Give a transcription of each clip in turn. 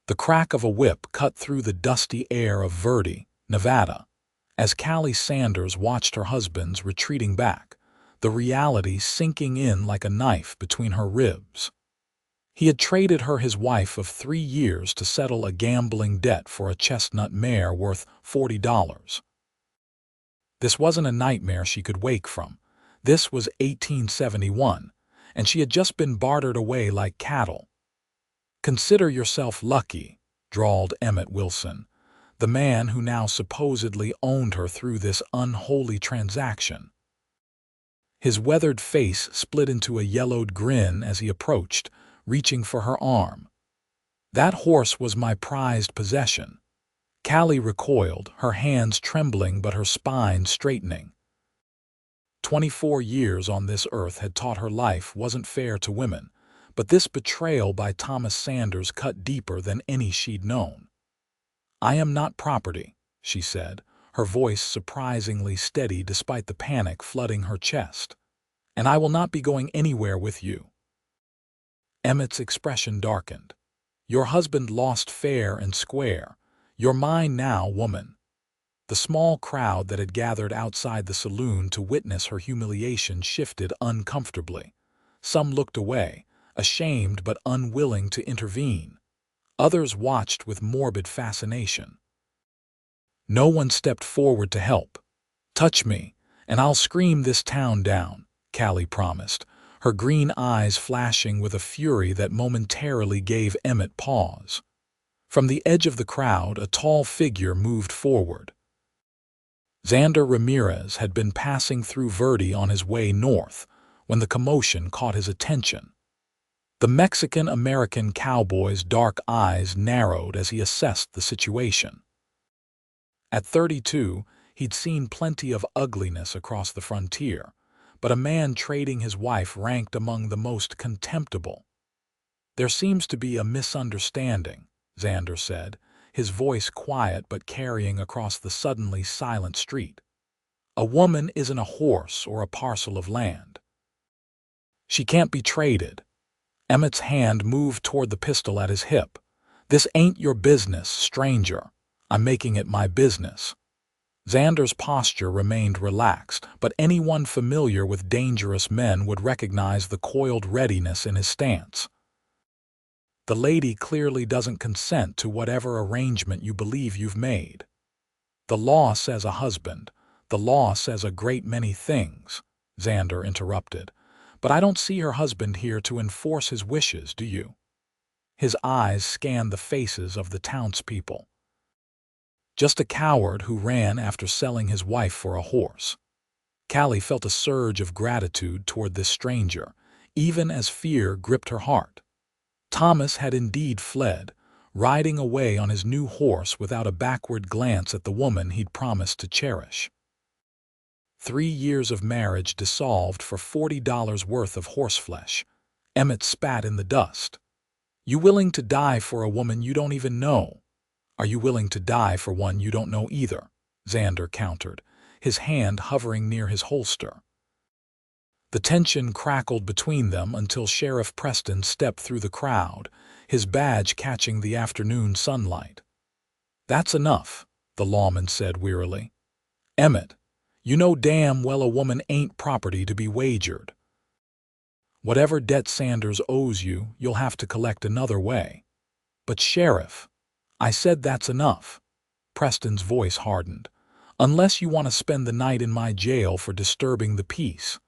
The crack of a whip cut through the dusty air of Verde, Nevada, as Callie Sanders watched her husband's retreating back, the reality sinking in like a knife between her ribs. He had traded her his wife of 3 years to settle a gambling debt for a chestnut mare worth $40. This wasn't a nightmare she could wake from. This was 1871, and she had just been bartered away like cattle. "Consider yourself lucky," drawled Emmett Wilson, the man who now supposedly owned her through this unholy transaction. His weathered face split into a yellowed grin as he approached, reaching for her arm. "That horse was my prized possession." Callie recoiled, her hands trembling but her spine straightening. 24 years on this earth had taught her life wasn't fair to women, but this betrayal by Thomas Sanders cut deeper than any she'd known. "I am not property," she said, her voice surprisingly steady despite the panic flooding her chest. "And I will not be going anywhere with you." Emmett's expression darkened. "Your husband lost fair and square. You're mine now, woman." The small crowd that had gathered outside the saloon to witness her humiliation shifted uncomfortably. Some looked away, ashamed but unwilling to intervene. Others watched with morbid fascination. No one stepped forward to help. "Touch me, and I'll scream this town down," Callie promised, her green eyes flashing with a fury that momentarily gave Emmett pause. From the edge of the crowd, a tall figure moved forward. Xander Ramirez had been passing through Verde on his way north when the commotion caught his attention. The Mexican-American cowboy's dark eyes narrowed as he assessed the situation. At 32, he'd seen plenty of ugliness across the frontier, but a man trading his wife ranked among the most contemptible. "There seems to be a misunderstanding," Xander said, his voice quiet but carrying across the suddenly silent street. "A woman isn't a horse or a parcel of land. She can't be traded." Emmett's hand moved toward the pistol at his hip. "This ain't your business, stranger. I'm making it my business." Xander's posture remained relaxed, but anyone familiar with dangerous men would recognize the coiled readiness in his stance. "The lady clearly doesn't consent to whatever arrangement you believe you've made." "The law says a husband. The law says a great many things," Xander interrupted. "But I don't see her husband here to enforce his wishes, do you?" His eyes scanned the faces of the townspeople. "Just a coward who ran after selling his wife for a horse." Callie felt a surge of gratitude toward this stranger, even as fear gripped her heart. Thomas had indeed fled, riding away on his new horse without a backward glance at the woman he'd promised to cherish. 3 years of marriage dissolved for $40 worth of horseflesh. Emmett spat in the dust. "You willing to die for a woman you don't even know?" "Are you willing to die for one you don't know either?" Xander countered, his hand hovering near his holster. The tension crackled between them until Sheriff Preston stepped through the crowd, his badge catching the afternoon sunlight. "That's enough," the lawman said wearily. "Emmett, you know damn well a woman ain't property to be wagered. Whatever debt Sanders owes you, you'll have to collect another way." "But Sheriff," "I said that's enough." Preston's voice hardened. "Unless you want to spend the night in my jail for disturbing the peace."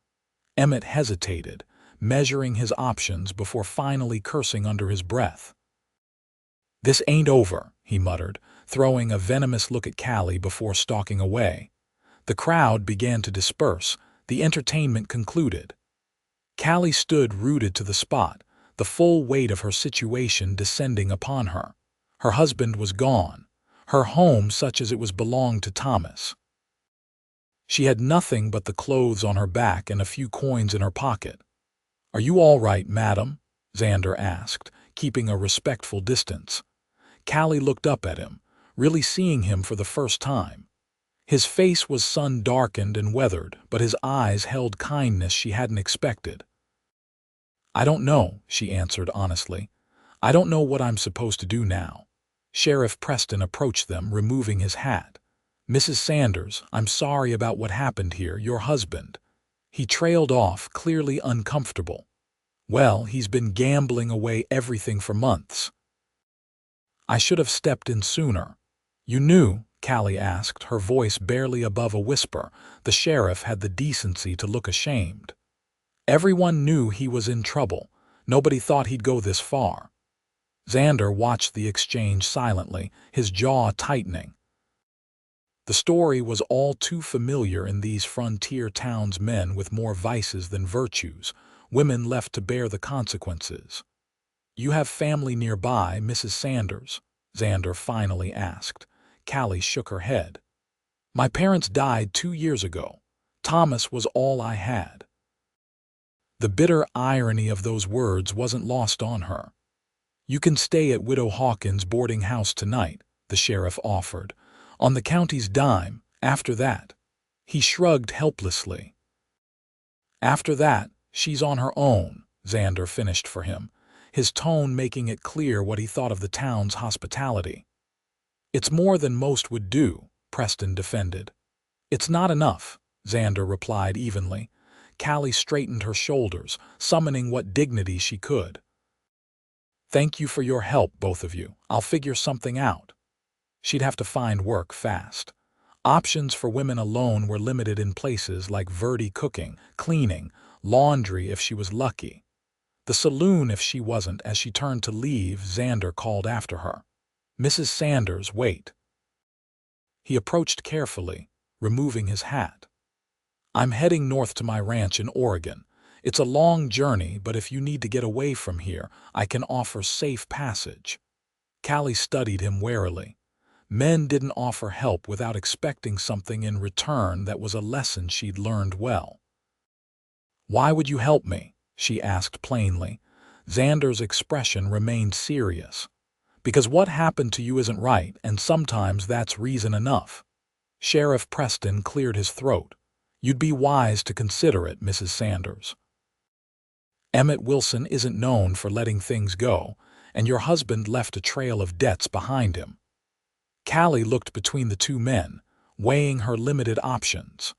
Emmett hesitated, measuring his options before finally cursing under his breath. "This ain't over," he muttered, throwing a venomous look at Callie before stalking away. The crowd began to disperse, the entertainment concluded. Callie stood rooted to the spot, the full weight of her situation descending upon her. Her husband was gone, her home such as it was belonged to Thomas. She had nothing but the clothes on her back and a few coins in her pocket. "Are you all right, madam?" Xander asked, keeping a respectful distance. Callie looked up at him, really seeing him for the first time. His face was sun-darkened and weathered, but his eyes held kindness she hadn't expected. "I don't know," she answered honestly. "I don't know what I'm supposed to do now." Sheriff Preston approached them, removing his hat. "Mrs. Sanders, I'm sorry about what happened here. Your husband." He trailed off, clearly uncomfortable. "Well, he's been gambling away everything for months." "I should have stepped in sooner." "You knew?" Callie asked, her voice barely above a whisper. The sheriff had the decency to look ashamed. "Everyone knew he was in trouble. Nobody thought he'd go this far." Xander watched the exchange silently, his jaw tightening. The story was all too familiar in these frontier towns, men with more vices than virtues, women left to bear the consequences. "You have family nearby, Mrs. Sanders?" Xander finally asked. Callie shook her head. "My parents died 2 years ago. Thomas was all I had." The bitter irony of those words wasn't lost on her. "You can stay at Widow Hawkins' boarding house tonight," the sheriff offered, "on the county's dime. After that—" He shrugged helplessly. "After that, she's on her own," Xander finished for him, his tone making it clear what he thought of the town's hospitality. "It's more than most would do," Preston defended. "It's not enough," Xander replied evenly. Callie straightened her shoulders, summoning what dignity she could. "Thank you for your help, both of you. I'll figure something out." She'd have to find work fast. Options for women alone were limited in places like Verde, cooking, cleaning, laundry if she was lucky. The saloon if she wasn't. As she turned to leave, Xander called after her. "Mrs. Sanders, wait." He approached carefully, removing his hat. "I'm heading north to my ranch in Oregon. It's a long journey, but if you need to get away from here, I can offer safe passage." Callie studied him warily. Men didn't offer help without expecting something in return. That was a lesson she'd learned well. "Why would you help me?" she asked plainly. Xander's expression remained serious. "Because what happened to you isn't right, and sometimes that's reason enough." Sheriff Preston cleared his throat. "You'd be wise to consider it, Mrs. Sanders. Emmett Wilson isn't known for letting things go, and your husband left a trail of debts behind him." Callie looked between the two men, weighing her limited options.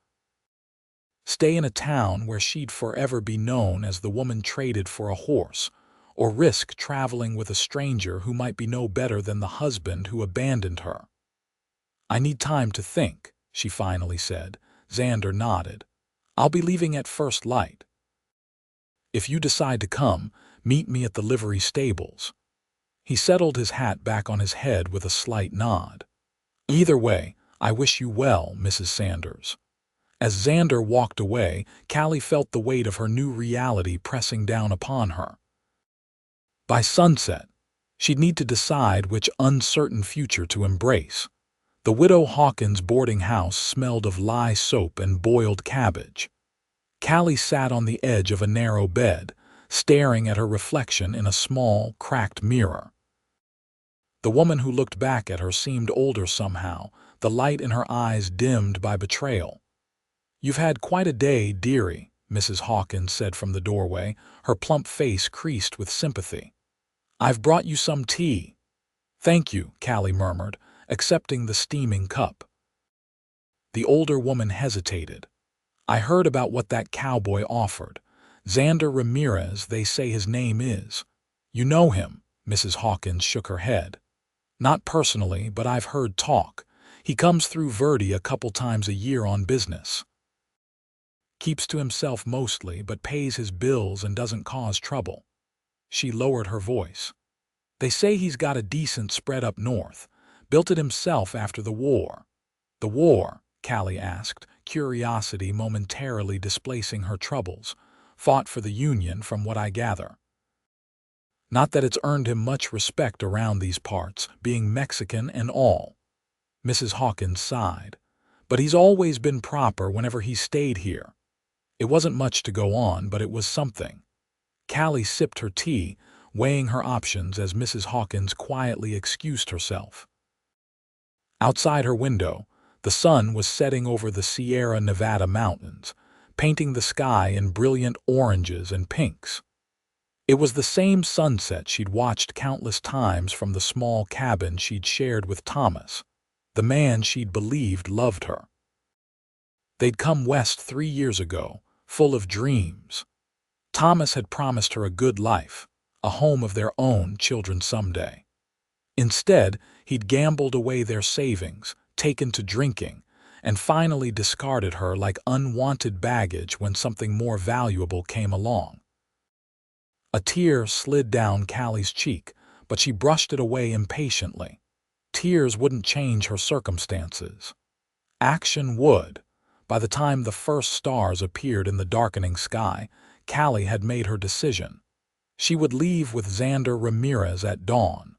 Stay in a town where she'd forever be known as the woman traded for a horse, or risk traveling with a stranger who might be no better than the husband who abandoned her. "I need time to think," she finally said. Xander nodded. "I'll be leaving at first light. If you decide to come, meet me at the livery stables." He settled his hat back on his head with a slight nod. "Either way, I wish you well, Mrs. Sanders." As Xander walked away, Callie felt the weight of her new reality pressing down upon her. By sunset, she'd need to decide which uncertain future to embrace. The Widow Hawkins' boarding house smelled of lye soap and boiled cabbage. Callie sat on the edge of a narrow bed, staring at her reflection in a small, cracked mirror. The woman who looked back at her seemed older somehow, the light in her eyes dimmed by betrayal. "You've had quite a day, dearie," Mrs. Hawkins said from the doorway, her plump face creased with sympathy. "I've brought you some tea." "Thank you," Callie murmured, accepting the steaming cup. The older woman hesitated. "I heard about what that cowboy offered. Xander Ramirez, they say his name is." "You know him?" Mrs. Hawkins shook her head. "Not personally, but I've heard talk. He comes through Verde a couple times a year on business. Keeps to himself mostly, but pays his bills and doesn't cause trouble." She lowered her voice. "They say he's got a decent spread up north. Built it himself after the war." "The war?" Callie asked, curiosity momentarily displacing her troubles. "Fought for the Union, from what I gather." "Not that it's earned him much respect around these parts, being Mexican and all." Mrs. Hawkins sighed. "But he's always been proper whenever he stayed here." It wasn't much to go on, but it was something. Callie sipped her tea, weighing her options as Mrs. Hawkins quietly excused herself. Outside her window, the sun was setting over the Sierra Nevada mountains, painting the sky in brilliant oranges and pinks. It was the same sunset she'd watched countless times from the small cabin she'd shared with Thomas, the man she'd believed loved her. They'd come west 3 years ago, full of dreams. Thomas had promised her a good life, a home of their own children someday. Instead, he'd gambled away their savings, taken to drinking, and finally discarded her like unwanted baggage when something more valuable came along. A tear slid down Callie's cheek, but she brushed it away impatiently. Tears wouldn't change her circumstances. Action would. By the time the first stars appeared in the darkening sky, Callie had made her decision. She would leave with Xander Ramirez at dawn.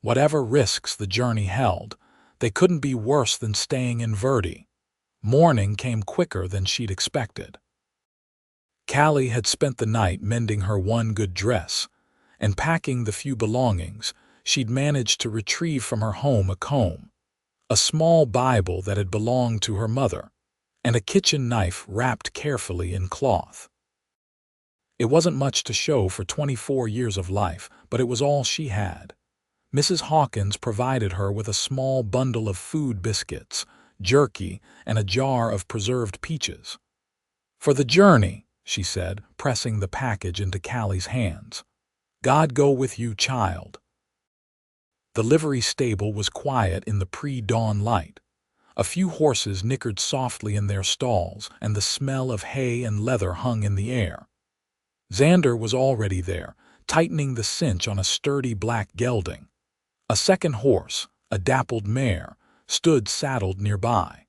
Whatever risks the journey held, they couldn't be worse than staying in Verde. Morning came quicker than she'd expected. Callie had spent the night mending her one good dress and packing the few belongings she'd managed to retrieve from her home: a comb, a small Bible that had belonged to her mother, and a kitchen knife wrapped carefully in cloth. It wasn't much to show for 24 years of life, but it was all she had. Mrs. Hawkins provided her with a small bundle of food biscuits, jerky, and a jar of preserved peaches. "For the journey," she said, pressing the package into Callie's hands. "God go with you, child." The livery stable was quiet in the pre-dawn light. A few horses nickered softly in their stalls, and the smell of hay and leather hung in the air. Xander was already there, tightening the cinch on a sturdy black gelding. A second horse, a dappled mare, stood saddled nearby.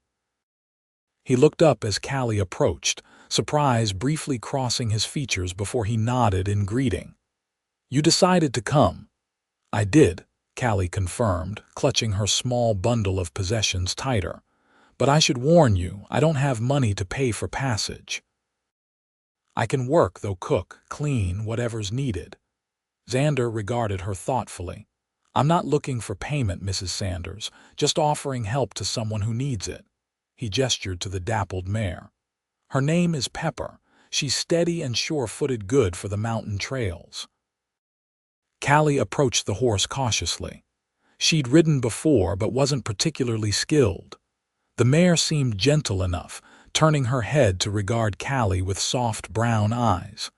He looked up as Callie approached, surprise briefly crossing his features before he nodded in greeting. "You decided to come." "I did," Callie confirmed, clutching her small bundle of possessions tighter. "But I should warn you, I don't have money to pay for passage." "I can work, though, cook, clean, whatever's needed." Xander regarded her thoughtfully. "I'm not looking for payment, Mrs. Sanders, just offering help to someone who needs it." He gestured to the dappled mare. "Her name is Pepper. She's steady and sure-footed, good for the mountain trails." Callie approached the horse cautiously. She'd ridden before but wasn't particularly skilled. The mare seemed gentle enough, turning her head to regard Callie with soft brown eyes.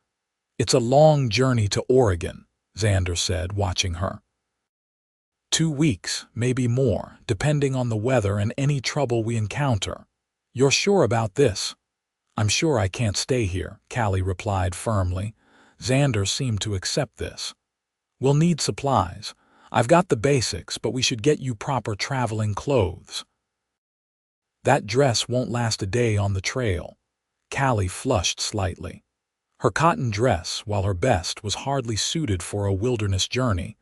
"It's a long journey to Oregon," Xander said, watching her. 2 weeks, maybe more, depending on the weather and any trouble we encounter. You're sure about this?" "I'm sure I can't stay here," Callie replied firmly. Xander seemed to accept this. "We'll need supplies. I've got the basics, but we should get you proper traveling clothes." "That dress won't last a day on the trail." Callie flushed slightly. Her cotton dress, while her best, was hardly suited for a wilderness journey.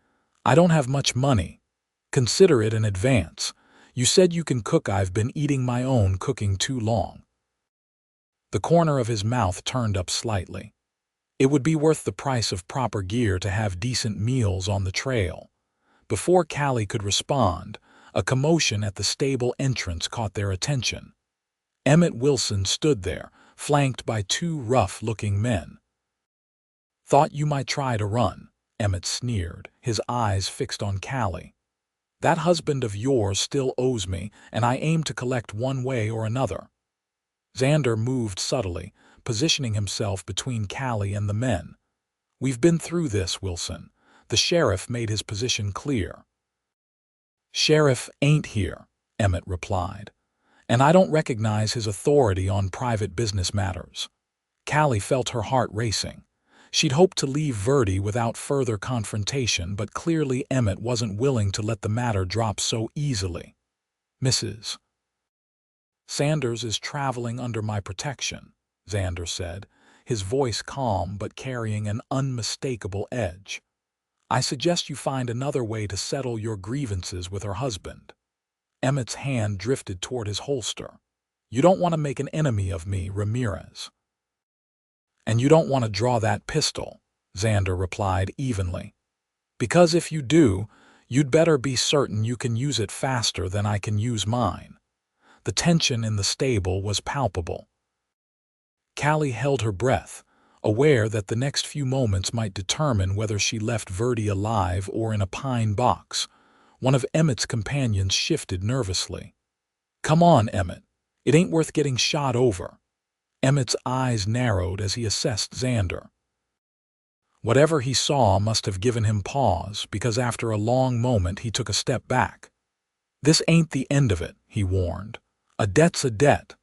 "I don't have much money." "Consider it an advance. You said you can cook. I've been eating my own cooking too long." The corner of his mouth turned up slightly. It would be worth the price of proper gear to have decent meals on the trail. Before Callie could respond, a commotion at the stable entrance caught their attention. Emmett Wilson stood there, flanked by 2 rough-looking men. "Thought you might try to run," Emmett sneered, his eyes fixed on Callie. "That husband of yours still owes me, and I aim to collect one way or another." Xander moved subtly, positioning himself between Callie and the men. "We've been through this, Wilson." The sheriff made his position clear. "Sheriff ain't here," Emmett replied, "and I don't recognize his authority on private business matters." Callie felt her heart racing. She'd hoped to leave Verde without further confrontation, but clearly Emmett wasn't willing to let the matter drop so easily. "Mrs. Sanders is traveling under my protection," Xander said, his voice calm but carrying an unmistakable edge. "I suggest you find another way to settle your grievances with her husband." Emmett's hand drifted toward his holster. "You don't want to make an enemy of me, Ramirez." "And you don't want to draw that pistol," Xander replied evenly. "Because if you do, you'd better be certain you can use it faster than I can use mine." The tension in the stable was palpable. Callie held her breath, aware that the next few moments might determine whether she left Verdi alive or in a pine box. One of Emmett's companions shifted nervously. "Come on, Emmett. It ain't worth getting shot over." Emmett's eyes narrowed as he assessed Xander. Whatever he saw must have given him pause, because after a long moment he took a step back. "This ain't the end of it," he warned. "A debt's a debt."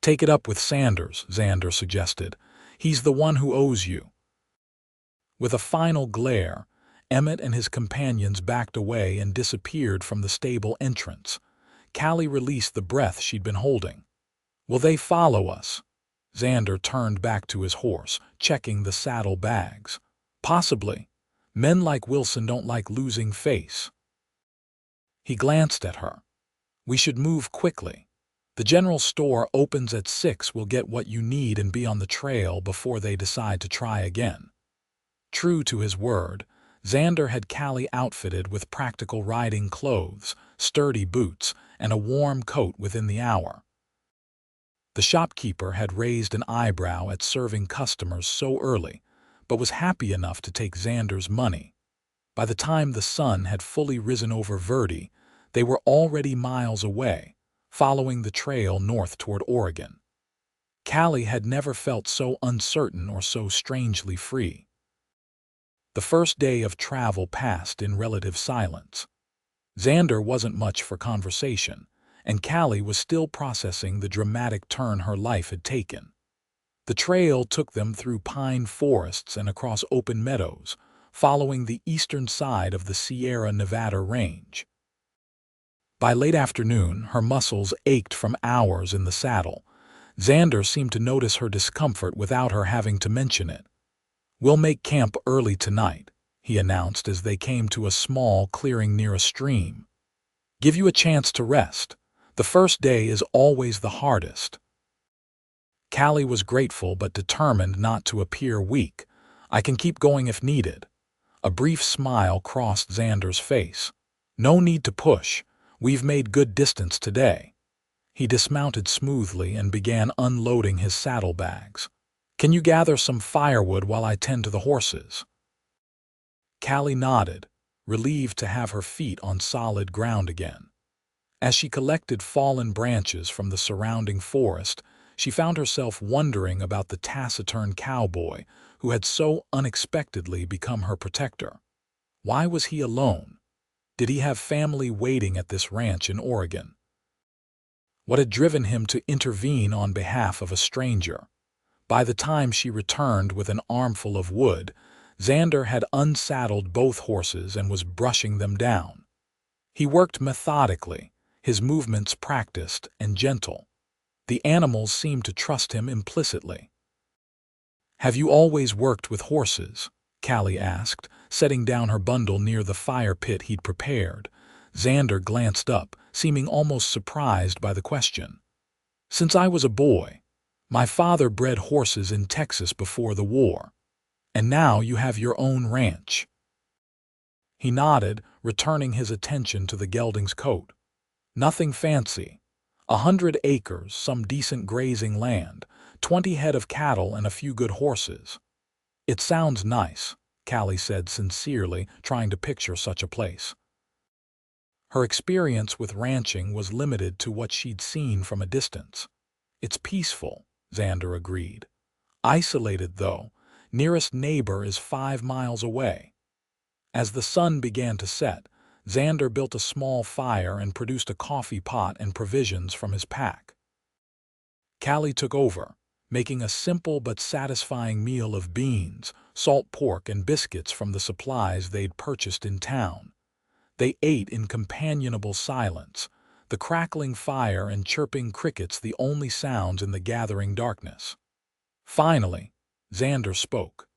"Take it up with Sanders," Xander suggested. "He's the one who owes you." With a final glare, Emmett and his companions backed away and disappeared from the stable entrance. Callie released the breath she'd been holding. "Will they follow us?" Xander turned back to his horse, checking the saddle bags. "Possibly. Men like Wilson don't like losing face." He glanced at her. "We should move quickly. The general store opens at 6. We'll get what you need and be on the trail before they decide to try again." True to his word, Xander had Callie outfitted with practical riding clothes, sturdy boots, and a warm coat within the hour. The shopkeeper had raised an eyebrow at serving customers so early, but was happy enough to take Xander's money. By the time the sun had fully risen over Verdi, they were already miles away, following the trail north toward Oregon. Callie had never felt so uncertain or so strangely free. The first day of travel passed in relative silence. Xander wasn't much for conversation, and Callie was still processing the dramatic turn her life had taken. The trail took them through pine forests and across open meadows, following the eastern side of the Sierra Nevada range. By late afternoon, her muscles ached from hours in the saddle. Xander seemed to notice her discomfort without her having to mention it. "We'll make camp early tonight," he announced as they came to a small clearing near a stream. "Give you a chance to rest. The first day is always the hardest." Callie was grateful but determined not to appear weak. "I can keep going if needed." A brief smile crossed Xander's face. "No need to push. We've made good distance today." He dismounted smoothly and began unloading his saddlebags. "Can you gather some firewood while I tend to the horses?" Callie nodded, relieved to have her feet on solid ground again. As she collected fallen branches from the surrounding forest, she found herself wondering about the taciturn cowboy who had so unexpectedly become her protector. Why was he alone? Did he have family waiting at this ranch in Oregon? What had driven him to intervene on behalf of a stranger? By the time she returned with an armful of wood, Xander had unsaddled both horses and was brushing them down. He worked methodically, his movements practiced and gentle. The animals seemed to trust him implicitly. "Have you always worked with horses?" Callie asked, setting down her bundle near the fire pit he'd prepared. Xander glanced up, seeming almost surprised by the question. "Since I was a boy. My father bred horses in Texas before the war. And now you have your own ranch." He nodded, returning his attention to the gelding's coat. "Nothing fancy. 100 acres, some decent grazing land, 20 head of cattle, and a few good horses." "It sounds nice," Callie said sincerely, trying to picture such a place. Her experience with ranching was limited to what she'd seen from a distance. "It's peaceful," Xander agreed. "Isolated, though. Nearest neighbor is 5 miles away." As the sun began to set, Xander built a small fire and produced a coffee pot and provisions from his pack. Callie took over, making a simple but satisfying meal of beans, salt pork, and biscuits from the supplies they'd purchased in town. They ate in companionable silence, the crackling fire and chirping crickets the only sounds in the gathering darkness. Finally, Xander spoke.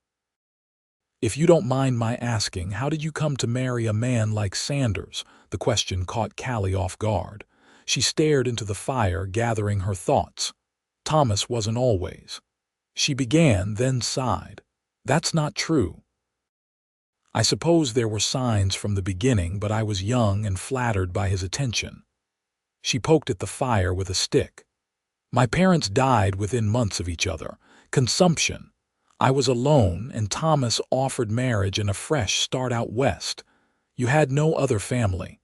"If you don't mind my asking, how did you come to marry a man like Sanders?" The question caught Callie off guard. She stared into the fire, gathering her thoughts. "Thomas wasn't always." She began, then sighed. "That's not true. I suppose there were signs from the beginning, but I was young and flattered by his attention." She poked at the fire with a stick. "My parents died within months of each other. Consumption. I was alone, and Thomas offered marriage and a fresh start out west. You had no other family.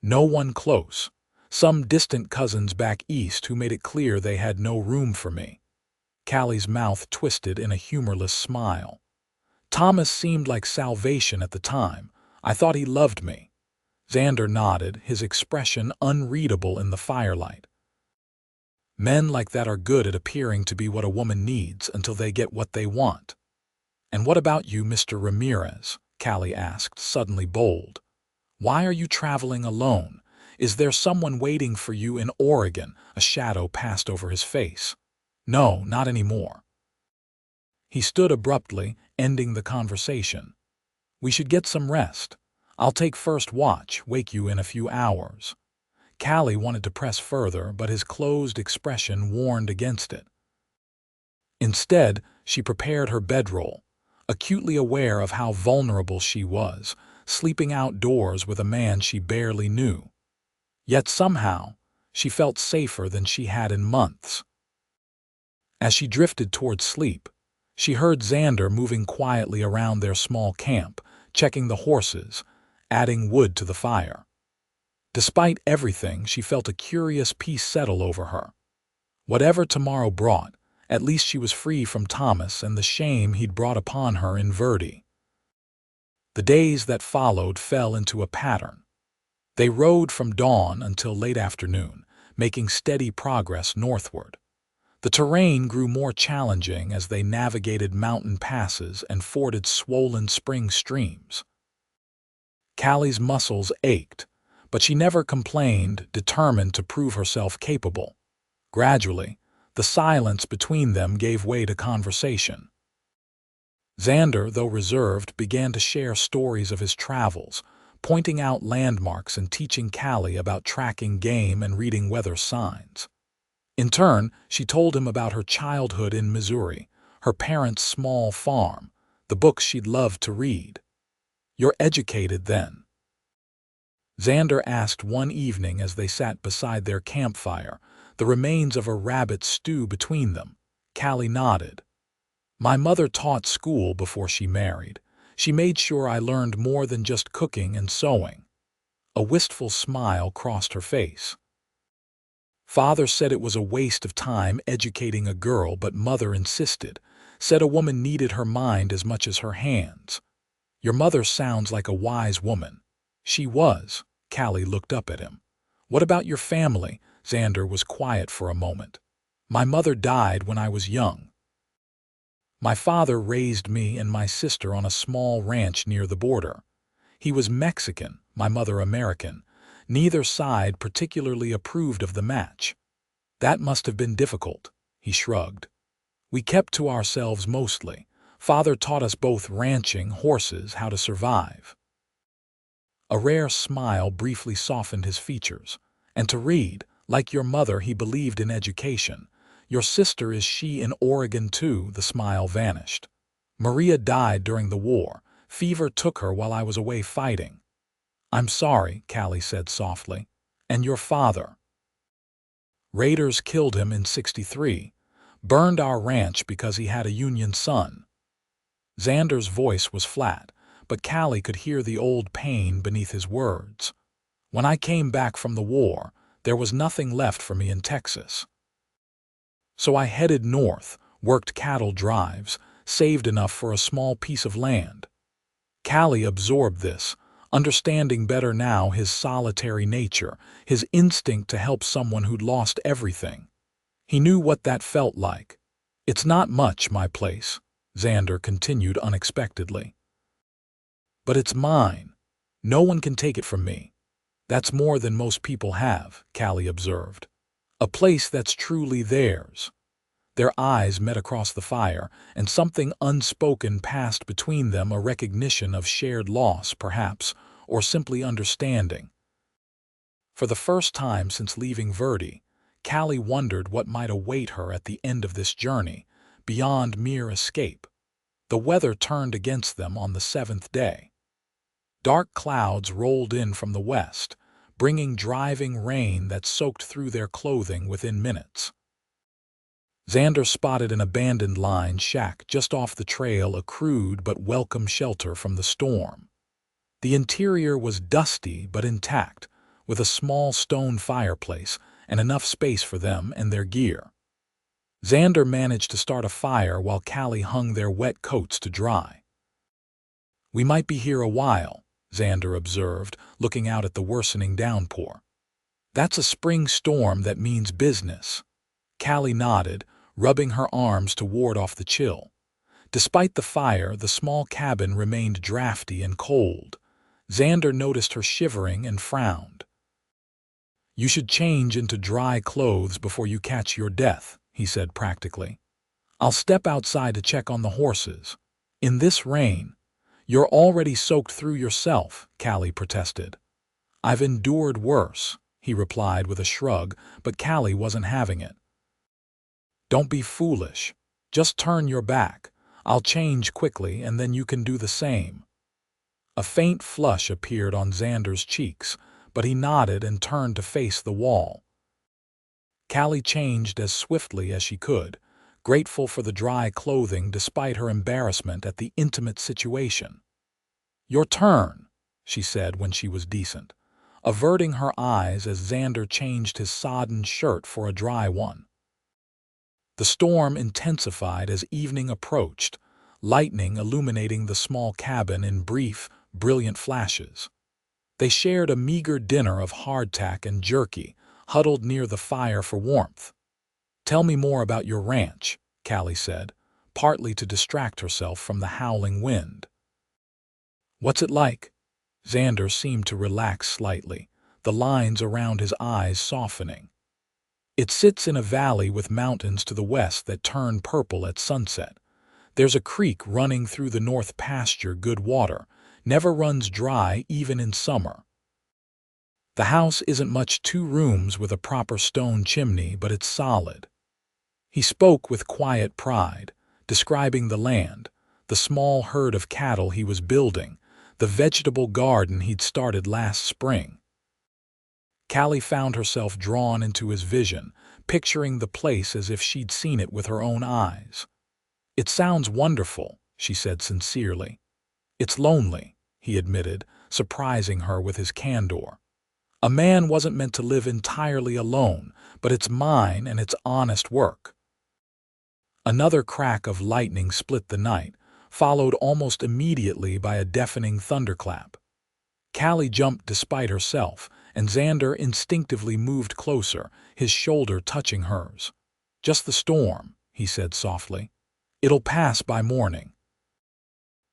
No one close. Some distant cousins back east who made it clear they had no room for me. Callie's mouth twisted in a humorless smile. Thomas seemed like salvation at the time. I thought he loved me. Xander nodded, his expression unreadable in the firelight. Men like that are good at appearing to be what a woman needs until they get what they want. And what about you, Mr. Ramirez? Callie asked, suddenly bold. Why are you traveling alone? Is there someone waiting for you in Oregon? A shadow passed over his face. No, not anymore. He stood abruptly, ending the conversation. We should get some rest. I'll take first watch, wake you in a few hours. Callie wanted to press further, but his closed expression warned against it. Instead, she prepared her bedroll, acutely aware of how vulnerable she was, sleeping outdoors with a man she barely knew. Yet somehow, she felt safer than she had in months. As she drifted towards sleep, she heard Xander moving quietly around their small camp, checking the horses, adding wood to the fire. Despite everything, she felt a curious peace settle over her. Whatever tomorrow brought, at least she was free from Thomas and the shame he'd brought upon her in Verdi. The days that followed fell into a pattern. They rode from dawn until late afternoon, making steady progress northward. The terrain grew more challenging as they navigated mountain passes and forded swollen spring streams. Callie's muscles ached, but she never complained, determined to prove herself capable. Gradually, the silence between them gave way to conversation. Xander, though reserved, began to share stories of his travels, pointing out landmarks and teaching Callie about tracking game and reading weather signs. In turn, she told him about her childhood in Missouri, her parents' small farm, the books she'd loved to read. "You're educated, then?" Xander asked one evening as they sat beside their campfire, the remains of a rabbit stew between them. Callie nodded. "My mother taught school before she married. She made sure I learned more than just cooking and sewing." A wistful smile crossed her face. "Father said it was a waste of time educating a girl, but Mother insisted, said a woman needed her mind as much as her hands. Your mother sounds like a wise woman." "She was." Callie looked up at him. "What about your family?" Xander was quiet for a moment. "My mother died when I was young. My father raised me and my sister on a small ranch near the border. He was Mexican, my mother American. Neither side particularly approved of the match. That must have been difficult." He shrugged. "We kept to ourselves mostly. Father taught us both ranching, horses, how to survive." A rare smile briefly softened his features. "And to read, like your mother, he believed in education. Your sister, is she in Oregon too?" The smile vanished. "Maria died during the war. Fever took her while I was away fighting." "I'm sorry," Callie said softly. "And your father?" "Raiders killed him in '63. Burned our ranch because he had a Union son." Xander's voice was flat, but Callie could hear the old pain beneath his words. "When I came back from the war, there was nothing left for me in Texas. So I headed north, worked cattle drives, saved enough for a small piece of land." Callie absorbed this, understanding better now his solitary nature, his instinct to help someone who'd lost everything. He knew what that felt like. "It's not much, my place," Xander continued unexpectedly. "But it's mine. No one can take it from me. That's more than most people have," Callie observed. "A place that's truly theirs." Their eyes met across the fire, and something unspoken passed between them, a recognition of shared loss, perhaps, or simply understanding. For the first time since leaving Verdi, Callie wondered what might await her at the end of this journey, beyond mere escape. The weather turned against them on the 7th day. Dark clouds rolled in from the west, bringing driving rain that soaked through their clothing within minutes. Xander spotted an abandoned line shack just off the trail, a crude but welcome shelter from the storm. The interior was dusty but intact, with a small stone fireplace and enough space for them and their gear. Xander managed to start a fire while Callie hung their wet coats to dry. "We might be here a while," Xander observed, looking out at the worsening downpour. "That's a spring storm that means business." Callie nodded, rubbing her arms to ward off the chill. Despite the fire, the small cabin remained drafty and cold. Xander noticed her shivering and frowned. "You should change into dry clothes before you catch your death," he said practically. "I'll step outside to check on the horses." "In this rain? You're already soaked through yourself," Callie protested. "I've endured worse," he replied with a shrug, but Callie wasn't having it. "Don't be foolish. Just turn your back. I'll change quickly and then you can do the same." A faint flush appeared on Xander's cheeks, but he nodded and turned to face the wall. Callie changed as swiftly as she could, grateful for the dry clothing despite her embarrassment at the intimate situation. "Your turn," she said when she was decent, averting her eyes as Xander changed his sodden shirt for a dry one. The storm intensified as evening approached, lightning illuminating the small cabin in brief, brilliant flashes. They shared a meager dinner of hardtack and jerky, huddled near the fire for warmth. "Tell me more about your ranch," Callie said, partly to distract herself from the howling wind. "What's it like?" Xander seemed to relax slightly, the lines around his eyes softening. "It sits in a valley with mountains to the west that turn purple at sunset. There's a creek running through the north pasture, good water, never runs dry even in summer. The house isn't much, 2 rooms with a proper stone chimney, but it's solid." He spoke with quiet pride, describing the land, the small herd of cattle he was building, the vegetable garden he'd started last spring. Callie found herself drawn into his vision, picturing the place as if she'd seen it with her own eyes. "It sounds wonderful," she said sincerely. "It's lonely," he admitted, surprising her with his candor. "A man wasn't meant to live entirely alone, but it's mine and it's honest work." Another crack of lightning split the night, followed almost immediately by a deafening thunderclap. Callie jumped despite herself, and Xander instinctively moved closer, his shoulder touching hers. "Just the storm," he said softly. "It'll pass by morning."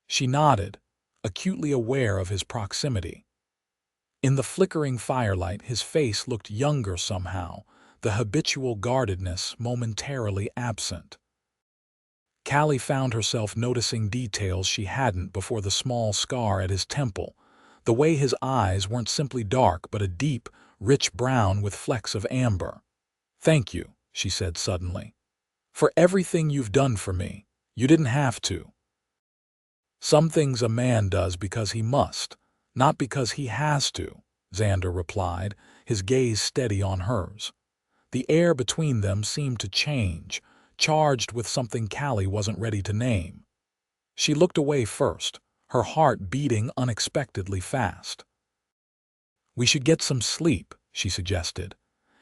She nodded, acutely aware of his proximity. In the flickering firelight, his face looked younger somehow, the habitual guardedness momentarily absent. Callie found herself noticing details she hadn't before: the small scar at his temple, the way his eyes weren't simply dark but a deep, rich brown with flecks of amber. "Thank you," she said suddenly, "for everything you've done for me. You didn't have to." "Some things a man does because he must, not because he has to," Xander replied, his gaze steady on hers. The air between them seemed to change, charged with something Callie wasn't ready to name. She looked away first, her heart beating unexpectedly fast. "We should get some sleep," she suggested.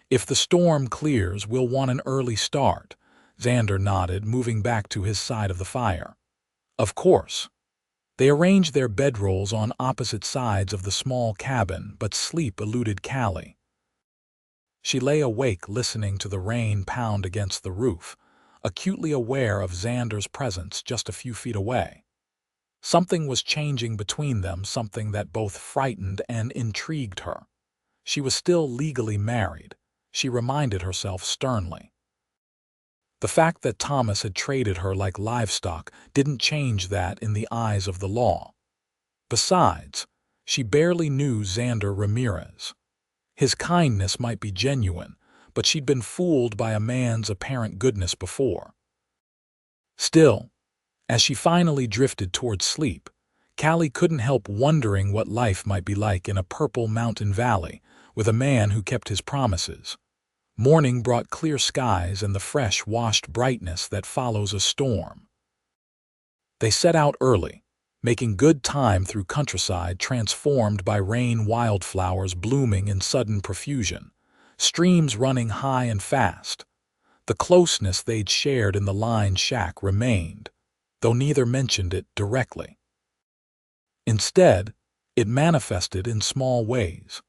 "If the storm clears, we'll want an early start." Xander nodded, moving back to his side of the fire. "Of course." They arranged their bedrolls on opposite sides of the small cabin, but sleep eluded Callie. She lay awake listening to the rain pound against the roof, acutely aware of Xander's presence just a few feet away. Something was changing between them, something that both frightened and intrigued her. She was still legally married, she reminded herself sternly. The fact that Thomas had traded her like livestock didn't change that in the eyes of the law. Besides, she barely knew Xander Ramirez. His kindness might be genuine, but she'd been fooled by a man's apparent goodness before. Still, as she finally drifted toward sleep, Callie couldn't help wondering what life might be like in a purple mountain valley with a man who kept his promises. Morning brought clear skies and the fresh, washed brightness that follows a storm. They set out early, making good time through countryside transformed by rain, wildflowers blooming in sudden profusion, streams running high and fast. The closeness they'd shared in the lined shack remained, though neither mentioned it directly. Instead, it manifested in small ways.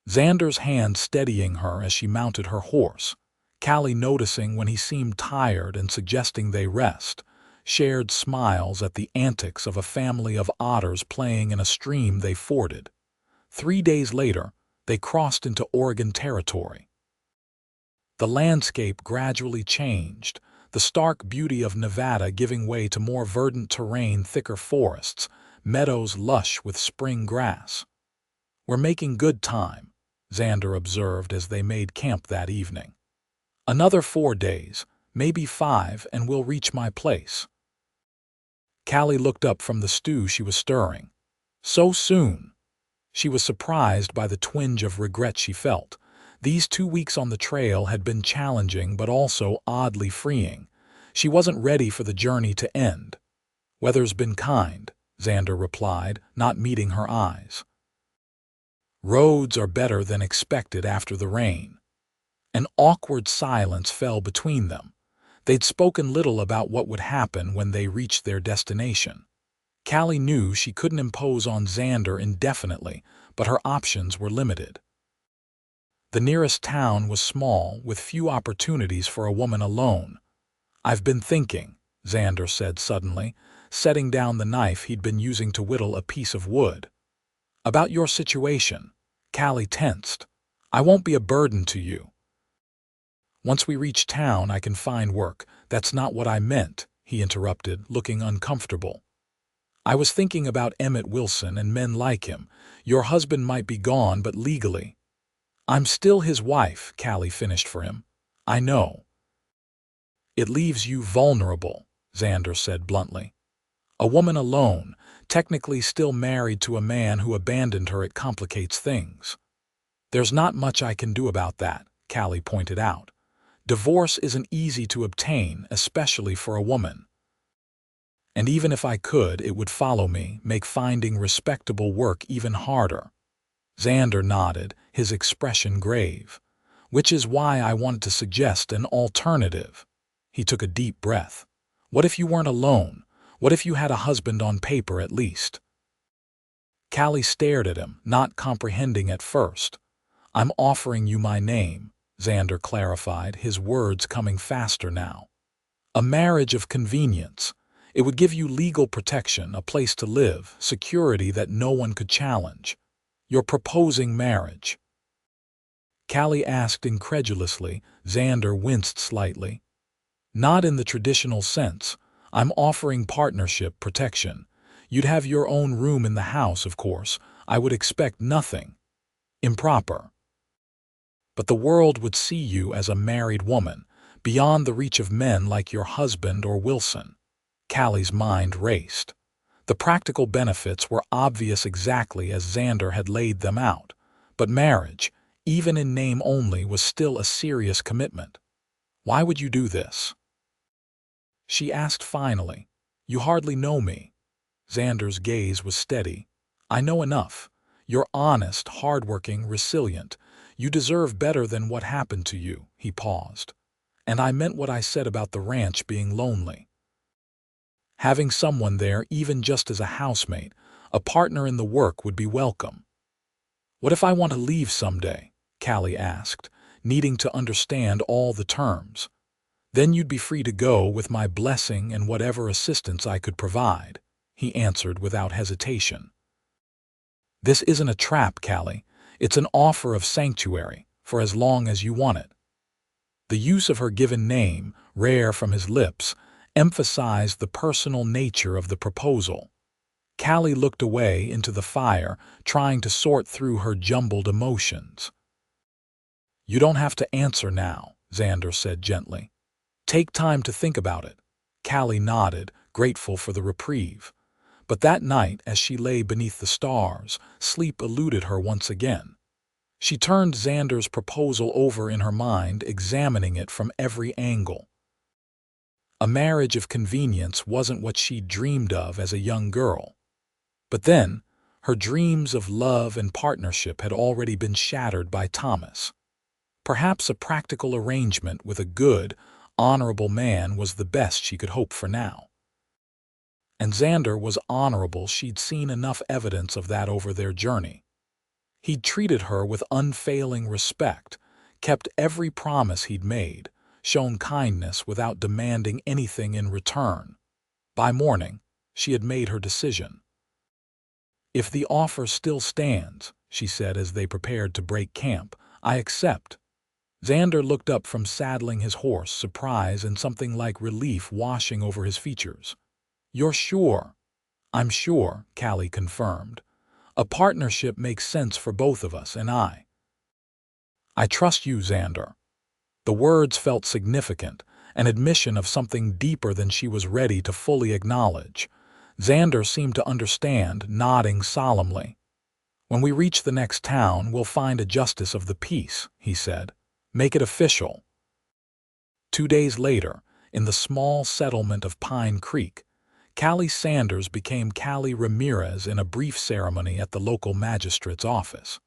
Xander's hand steadying her as she mounted her horse, Callie noticing when he seemed tired and suggesting they rest, shared smiles at the antics of a family of otters playing in a stream they forded. 3 days later, they crossed into Oregon territory. The landscape gradually changed, the stark beauty of Nevada giving way to more verdant terrain, thicker forests, meadows lush with spring grass. "We're making good time," Xander observed as they made camp that evening. "Another 4 days, maybe 5, and we'll reach my place." Callie looked up from the stew she was stirring. So soon? She was surprised by the twinge of regret she felt. These 2 weeks on the trail had been challenging but also oddly freeing. She wasn't ready for the journey to end. "Weather's been kind," Xander replied, not meeting her eyes. "Roads are better than expected after the rain." An awkward silence fell between them. They'd spoken little about what would happen when they reached their destination. Callie knew she couldn't impose on Xander indefinitely, but her options were limited. The nearest town was small, with few opportunities for a woman alone. "I've been thinking," Xander said suddenly, setting down the knife he'd been using to whittle a piece of wood. "About your situation." Callie tensed. "I won't be a burden to you." "Once we reach town, I can find work. That's not what I meant," he interrupted, looking uncomfortable. "I was thinking about Emmett Wilson and men like him. Your husband might be gone, but legally—" "I'm still his wife," Callie finished for him. "I know." "It leaves you vulnerable," Xander said bluntly. "A woman alone, technically still married to a man who abandoned her, it complicates things." "There's not much I can do about that," Callie pointed out. "Divorce isn't easy to obtain, especially for a woman. And even if I could, it would follow me, make finding respectable work even harder." Xander nodded, his expression grave. "Which is why I wanted to suggest an alternative." He took a deep breath. "What if you weren't alone? What if you had a husband on paper at least?" Callie stared at him, not comprehending at first. "I'm offering you my name," Xander clarified, his words coming faster now. "A marriage of convenience. It would give you legal protection, a place to live, security that no one could challenge. You're proposing marriage." Callie asked incredulously. Xander winced slightly. "Not in the traditional sense. I'm offering partnership protection. You'd have your own room in the house, of course. I would expect nothing improper. But the world would see you as a married woman, beyond the reach of men like your husband or Wilson." Callie's mind raced. The practical benefits were obvious exactly as Xander had laid them out, but marriage, even in name only, was still a serious commitment. "Why would you do this?" she asked finally. "You hardly know me." Xander's gaze was steady. "I know enough. You're honest, hardworking, resilient. You deserve better than what happened to you." He paused. "And I meant what I said about the ranch being lonely. Having someone there, even just as a housemate, a partner in the work, would be welcome." "What if I want to leave someday?" Callie asked, needing to understand all the terms. "Then you'd be free to go with my blessing and whatever assistance I could provide," he answered without hesitation. "This isn't a trap, Callie. It's an offer of sanctuary, for as long as you want it." The use of her given name, rare from his lips, emphasized the personal nature of the proposal. Callie looked away into the fire, trying to sort through her jumbled emotions. "You don't have to answer now," Xander said gently. "Take time to think about it." Callie nodded, grateful for the reprieve. But that night, as she lay beneath the stars, sleep eluded her once again. She turned Xander's proposal over in her mind, examining it from every angle. A marriage of convenience wasn't what she'd dreamed of as a young girl. But then, her dreams of love and partnership had already been shattered by Thomas. Perhaps a practical arrangement with a good, honorable man was the best she could hope for now. And Xander was honorable. She'd seen enough evidence of that over their journey. He'd treated her with unfailing respect, kept every promise he'd made, shown kindness without demanding anything in return. By morning, she had made her decision. "If the offer still stands," she said as they prepared to break camp, "I accept." Xander looked up from saddling his horse, surprise and something like relief washing over his features. "You're sure?" "I'm sure," Callie confirmed. "A partnership makes sense for both of us, and I trust you, Xander." The words felt significant, an admission of something deeper than she was ready to fully acknowledge. Xander seemed to understand, nodding solemnly. "When we reach the next town, we'll find a justice of the peace," he said. "Make it official." 2 days later, in the small settlement of Pine Creek, Callie Sanders became Callie Ramirez in a brief ceremony at the local magistrate's office.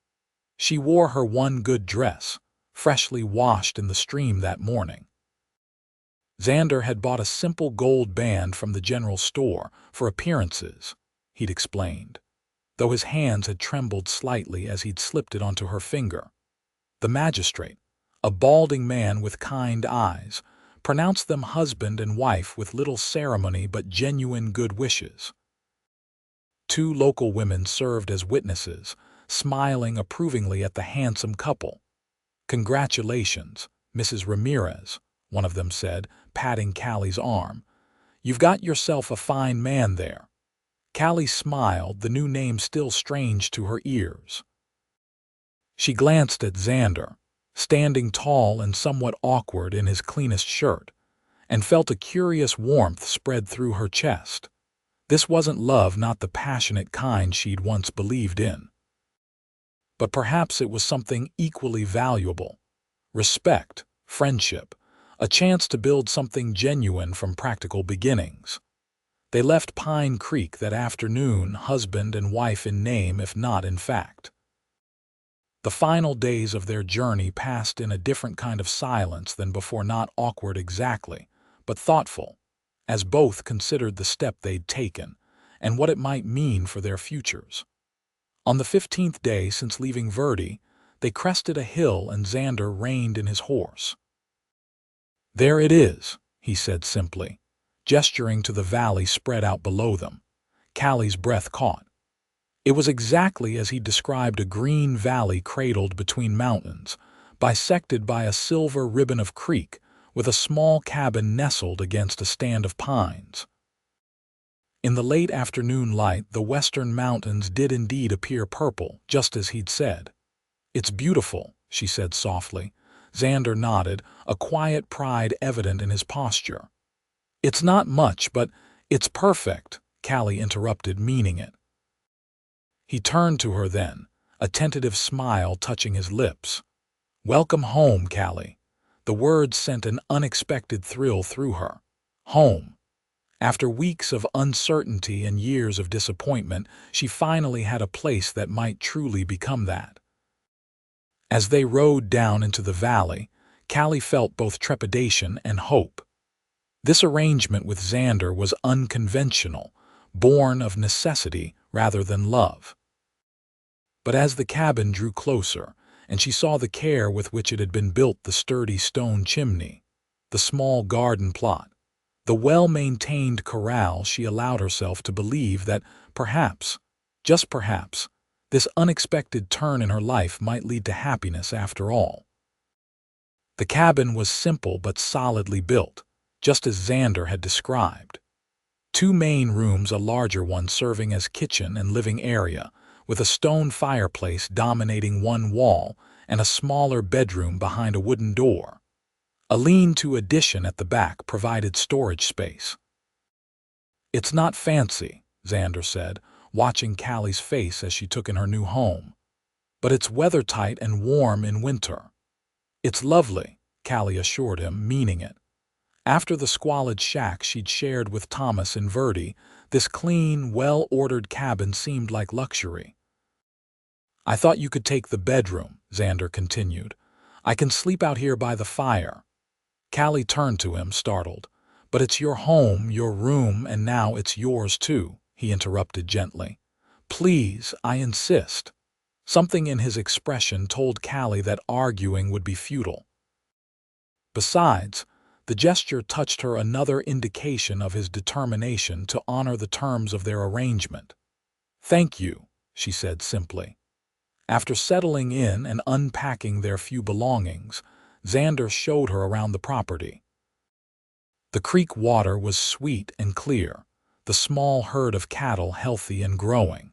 She wore her one good dress, freshly washed in the stream that morning. Xander had bought a simple gold band from the general store for appearances, he'd explained, though his hands had trembled slightly as he'd slipped it onto her finger. The magistrate, a balding man with kind eyes, pronounced them husband and wife with little ceremony but genuine good wishes. 2 local women served as witnesses, smiling approvingly at the handsome couple. "Congratulations, Mrs. Ramirez," one of them said, patting Callie's arm. "You've got yourself a fine man there." Callie smiled, the new name still strange to her ears. She glanced at Xander, standing tall and somewhat awkward in his cleanest shirt, and felt a curious warmth spread through her chest. This wasn't love, not the passionate kind she'd once believed in. But perhaps it was something equally valuable: respect, friendship, a chance to build something genuine from practical beginnings. They left Pine Creek that afternoon, husband and wife in name if not in fact. The final days of their journey passed in a different kind of silence than before, not awkward exactly, but thoughtful, as both considered the step they'd taken and what it might mean for their futures. On the 15th day since leaving Verde, they crested a hill and Xander reined in his horse. "There it is," he said simply, gesturing to the valley spread out below them. Callie's breath caught. It was exactly as he described: a green valley cradled between mountains, bisected by a silver ribbon of creek, with a small cabin nestled against a stand of pines. In the late afternoon light, the western mountains did indeed appear purple, just as he'd said. "It's beautiful," she said softly. Xander nodded, a quiet pride evident in his posture. "It's not much, but it's perfect," Callie interrupted, meaning it. He turned to her then, a tentative smile touching his lips. "Welcome home, Callie." The words sent an unexpected thrill through her. Home. After weeks of uncertainty and years of disappointment, she finally had a place that might truly become that. As they rode down into the valley, Callie felt both trepidation and hope. This arrangement with Xander was unconventional, born of necessity rather than love. But as the cabin drew closer, and she saw the care with which it had been built, the sturdy stone chimney, the small garden plot, the well-maintained corral, she allowed herself to believe that perhaps, just perhaps, this unexpected turn in her life might lead to happiness after all. The cabin was simple but solidly built, just as Xander had described. 2 main rooms, a larger one serving as kitchen and living area, with a stone fireplace dominating one wall, and a smaller bedroom behind a wooden door. A lean-to addition at the back provided storage space. "It's not fancy," Xander said, watching Callie's face as she took in her new home. but it's weathertight and warm in winter. It's lovely, Callie assured him, meaning it. After the squalid shack she'd shared with Thomas and Verdi, this clean, well-ordered cabin seemed like luxury. I thought you could take the bedroom, Xander continued. I can sleep out here by the fire. Callie turned to him, startled. But it's your home, your room, and now it's yours too, he interrupted gently. Please, I insist. Something in his expression told Callie that arguing would be futile. Besides, the gesture touched her another indication of his determination to honor the terms of their arrangement. Thank you, she said simply. After settling in and unpacking their few belongings, Xander showed her around the property. The creek water was sweet and clear, the small herd of cattle healthy and growing.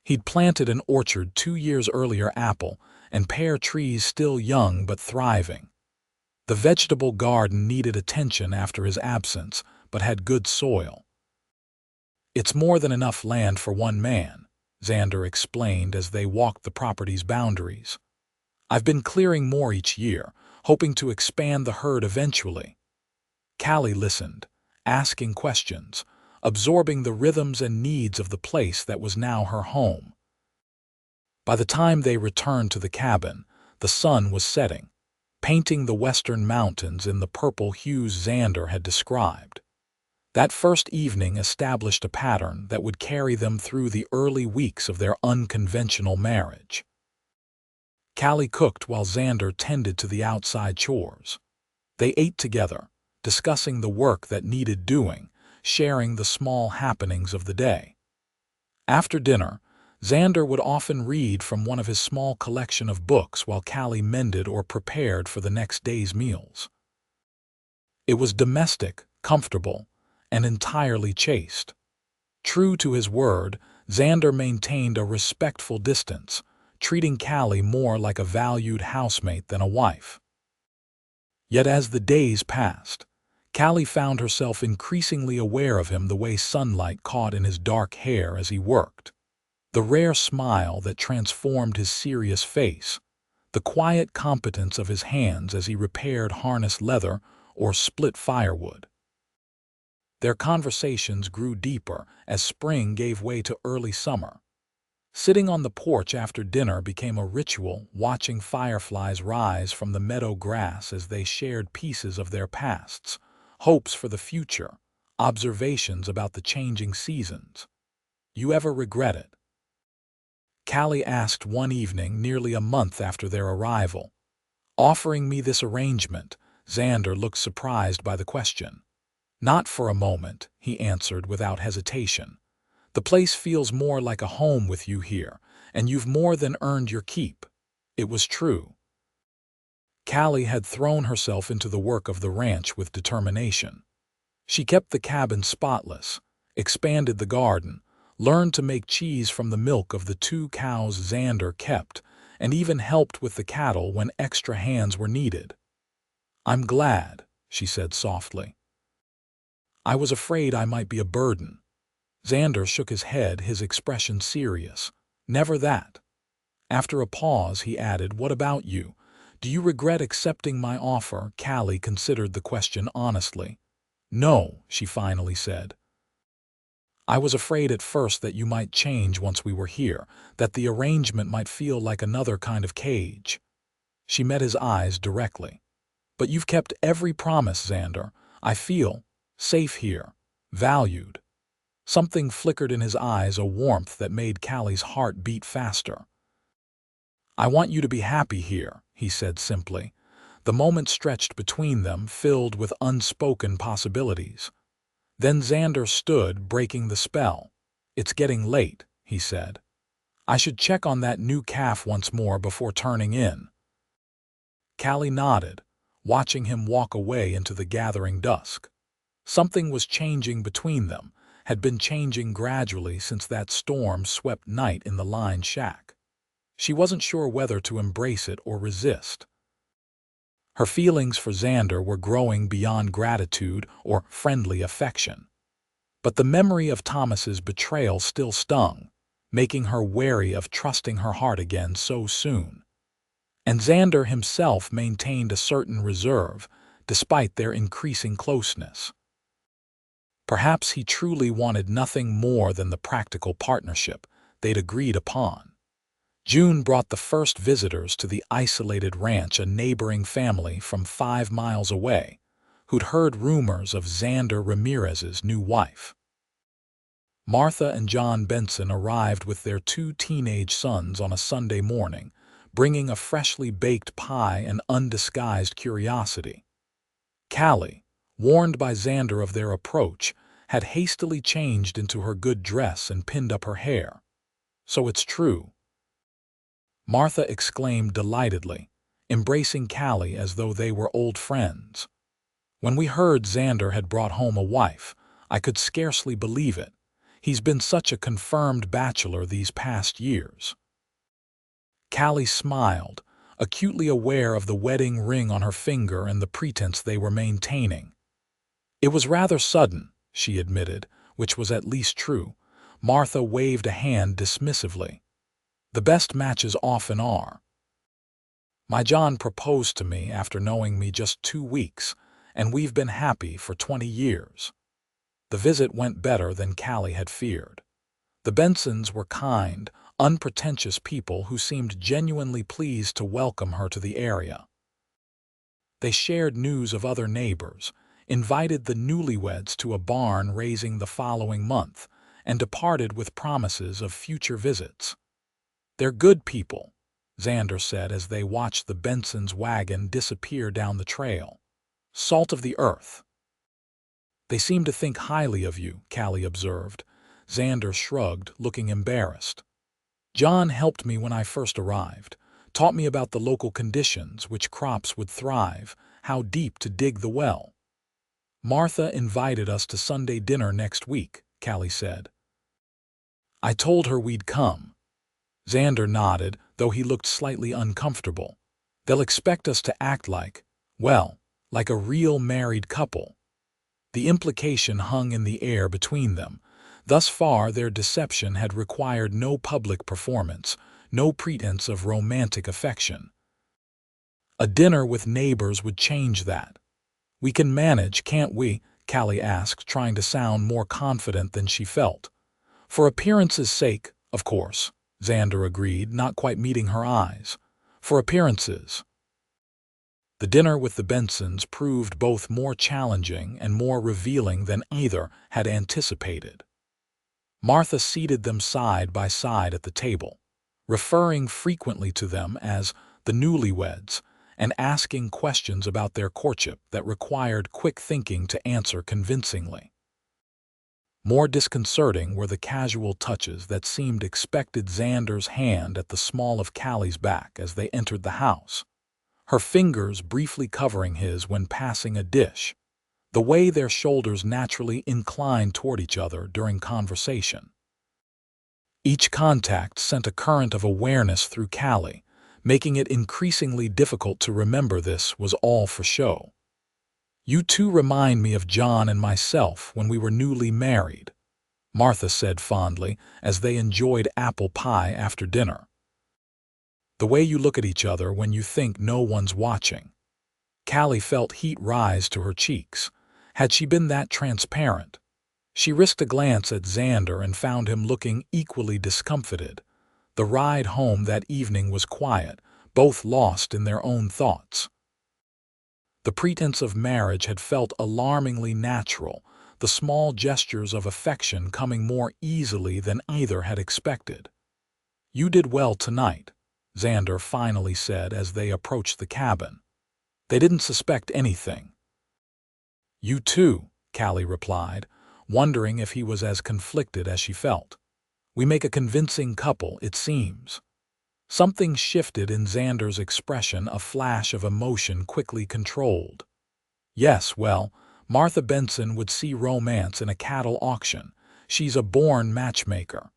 He'd planted an orchard 2 years earlier, apple and pear trees still young but thriving. The vegetable garden needed attention after his absence, but had good soil. It's more than enough land for one man, Xander explained as they walked the property's boundaries. I've been clearing more each year, hoping to expand the herd eventually. Callie listened, asking questions, absorbing the rhythms and needs of the place that was now her home. By the time they returned to the cabin, the sun was setting, painting the western mountains in the purple hues Xander had described. That first evening established a pattern that would carry them through the early weeks of their unconventional marriage. Callie cooked while Xander tended to the outside chores. They ate together, discussing the work that needed doing, sharing the small happenings of the day. After dinner, Xander would often read from one of his small collection of books while Callie mended or prepared for the next day's meals. It was domestic, comfortable, and entirely chaste. True to his word, Xander maintained a respectful distance, treating Callie more like a valued housemate than a wife. Yet as the days passed, Callie found herself increasingly aware of him, the way sunlight caught in his dark hair as he worked, the rare smile that transformed his serious face, the quiet competence of his hands as he repaired harness leather or split firewood. Their conversations grew deeper as spring gave way to early summer. Sitting on the porch after dinner became a ritual, watching fireflies rise from the meadow grass as they shared pieces of their pasts, hopes for the future, observations about the changing seasons. You ever regret it? Callie asked one evening nearly a month after their arrival. Offering me this arrangement, Xander looked surprised by the question. Not for a moment, he answered without hesitation. The place feels more like a home with you here, and you've more than earned your keep. It was true. Callie had thrown herself into the work of the ranch with determination. She kept the cabin spotless, expanded the garden, learned to make cheese from the milk of the 2 cows Xander kept, and even helped with the cattle when extra hands were needed. I'm glad, she said softly. I was afraid I might be a burden. Xander shook his head, his expression serious. Never that. After a pause, he added, What about you? Do you regret accepting my offer? Callie considered the question honestly. No, she finally said. I was afraid at first that you might change once we were here, that the arrangement might feel like another kind of cage. She met his eyes directly. But you've kept every promise, Xander. I feel safe here, valued. Something flickered in his eyes, a warmth that made Callie's heart beat faster. I want you to be happy here, he said simply. The moment stretched between them, filled with unspoken possibilities. Then Xander stood, breaking the spell. It's getting late, he said. I should check on that new calf once more before turning in. Callie nodded, watching him walk away into the gathering dusk. Something was changing between them, had been changing gradually since that storm-swept night in the line shack. She wasn't sure whether to embrace it or resist. Her feelings for Xander were growing beyond gratitude or friendly affection. But the memory of Thomas's betrayal still stung, making her wary of trusting her heart again so soon. And Xander himself maintained a certain reserve, despite their increasing closeness. Perhaps he truly wanted nothing more than the practical partnership they'd agreed upon. June brought the first visitors to the isolated ranch, a neighboring family from 5 miles away, who'd heard rumors of Xander Ramirez's new wife. Martha and John Benson arrived with their 2 teenage sons on a Sunday morning, bringing a freshly baked pie and undisguised curiosity. Callie, warned by Xander of their approach, had hastily changed into her good dress and pinned up her hair. "So it's true," Martha exclaimed delightedly, embracing Callie as though they were old friends. "When we heard Xander had brought home a wife, I could scarcely believe it. He's been such a confirmed bachelor these past years." Callie smiled, acutely aware of the wedding ring on her finger and the pretense they were maintaining. "It was rather sudden," she admitted, which was at least true. Martha waved a hand dismissively. "The best matches often are. My John proposed to me after knowing me just 2 weeks, and we've been happy for 20 years. The visit went better than Callie had feared. The Bensons were kind, unpretentious people who seemed genuinely pleased to welcome her to the area. They shared news of other neighbors, invited the newlyweds to a barn raising the following month, and departed with promises of future visits. "They're good people," Xander said as they watched the Bensons' wagon disappear down the trail. "Salt of the earth." "They seem to think highly of you," Callie observed. Xander shrugged, looking embarrassed. "John helped me when I first arrived, taught me about the local conditions, which crops would thrive, how deep to dig the well." "Martha invited us to Sunday dinner next week," Callie said. "I told her we'd come." Xander nodded, though he looked slightly uncomfortable. "They'll expect us to act like a real married couple." The implication hung in the air between them. Thus far their deception had required no public performance, no pretense of romantic affection. A dinner with neighbors would change that. "We can manage, can't we?" Callie asked, trying to sound more confident than she felt. "For appearances' sake, of course," Xander agreed, not quite meeting her eyes. "For appearances." The dinner with the Bensons proved both more challenging and more revealing than either had anticipated. Martha seated them side by side at the table, referring frequently to them as the newlyweds and asking questions about their courtship that required quick thinking to answer convincingly. More disconcerting were the casual touches that seemed expected. Xander's hand at the small of Callie's back as they entered the house, her fingers briefly covering his when passing a dish, the way their shoulders naturally inclined toward each other during conversation. Each contact sent a current of awareness through Callie, making it increasingly difficult to remember this was all for show. "You two remind me of John and myself when we were newly married," Martha said fondly as they enjoyed apple pie after dinner. "The way you look at each other when you think no one's watching." Callie felt heat rise to her cheeks. Had she been that transparent? She risked a glance at Xander and found him looking equally discomfited. The ride home that evening was quiet, both lost in their own thoughts. The pretense of marriage had felt alarmingly natural, the small gestures of affection coming more easily than either had expected. "You did well tonight," Xander finally said as they approached the cabin. They didn't suspect anything. "You too," Callie replied, wondering if he was as conflicted as she felt. "We make a convincing couple, it seems." Something shifted in Xander's expression, a flash of emotion quickly controlled. "Yes, well, Martha Benson would see romance in a cattle auction. She's a born matchmaker."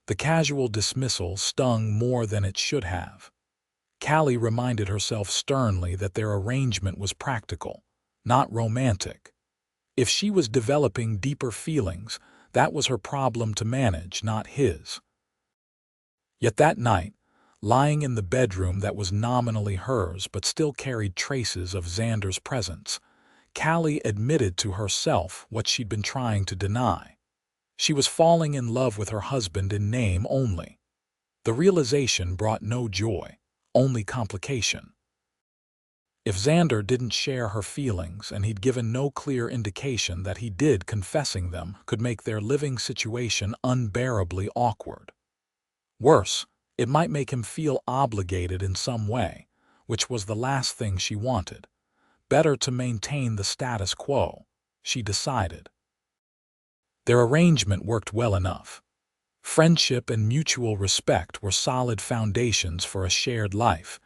The casual dismissal stung more than it should have. Callie reminded herself sternly that their arrangement was practical, not romantic. If she was developing deeper feelings, That was her problem to manage, not his. Yet that night, lying in the bedroom that was nominally hers but still carried traces of Xander's presence, Callie admitted to herself what she'd been trying to deny. She was falling in love with her husband in name only. The realization brought no joy, only complication. If Xander didn't share her feelings and he'd given no clear indication that he did, confessing them could make their living situation unbearably awkward. Worse, it might make him feel obligated in some way, which was the last thing she wanted. Better to maintain the status quo, she decided. Their arrangement worked well enough. Friendship and mutual respect were solid foundations for a shared life,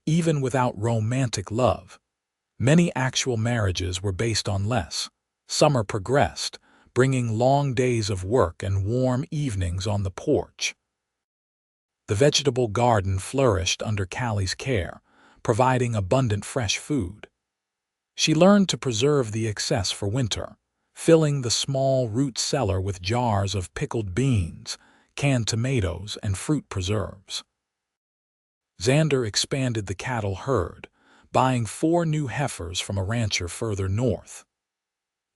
even without romantic love. Many actual marriages were based on less. Summer progressed, bringing long days of work and warm evenings on the porch. The vegetable garden flourished under Callie's care, providing abundant fresh food. She learned to preserve the excess for winter, filling the small root cellar with jars of pickled beans, canned tomatoes, and fruit preserves. Xander expanded the cattle herd, buying 4 new heifers from a rancher further north.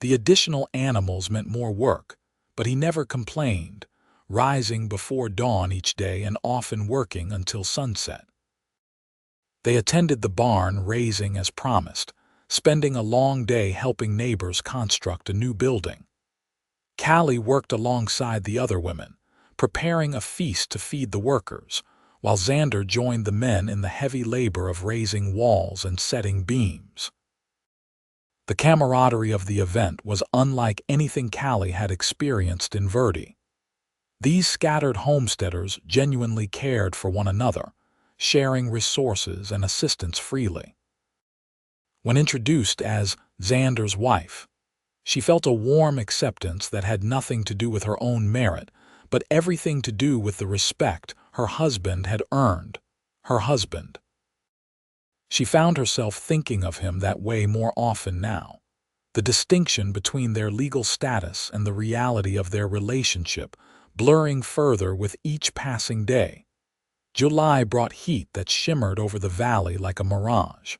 The additional animals meant more work, but he never complained, rising before dawn each day and often working until sunset. They attended the barn raising as promised, spending a long day helping neighbors construct a new building. Callie worked alongside the other women, preparing a feast to feed the workers, while Xander joined the men in the heavy labor of raising walls and setting beams. The camaraderie of the event was unlike anything Callie had experienced in Verde. These scattered homesteaders genuinely cared for one another, sharing resources and assistance freely. When introduced as Xander's wife, she felt a warm acceptance that had nothing to do with her own merit, but everything to do with the respect her husband had earned. Her husband. She found herself thinking of him that way more often now. The distinction between their legal status and the reality of their relationship blurring further with each passing day. July brought heat that shimmered over the valley like a mirage.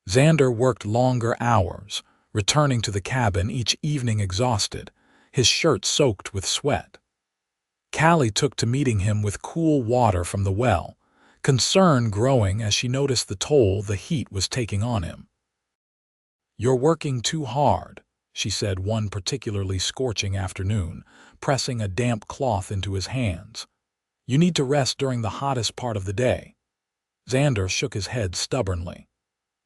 Xander worked longer hours, returning to the cabin each evening exhausted, his shirt soaked with sweat. Callie took to meeting him with cool water from the well, concern growing as she noticed the toll the heat was taking on him. "You're working too hard," she said one particularly scorching afternoon, pressing a damp cloth into his hands. "You need to rest during the hottest part of the day." Xander shook his head stubbornly.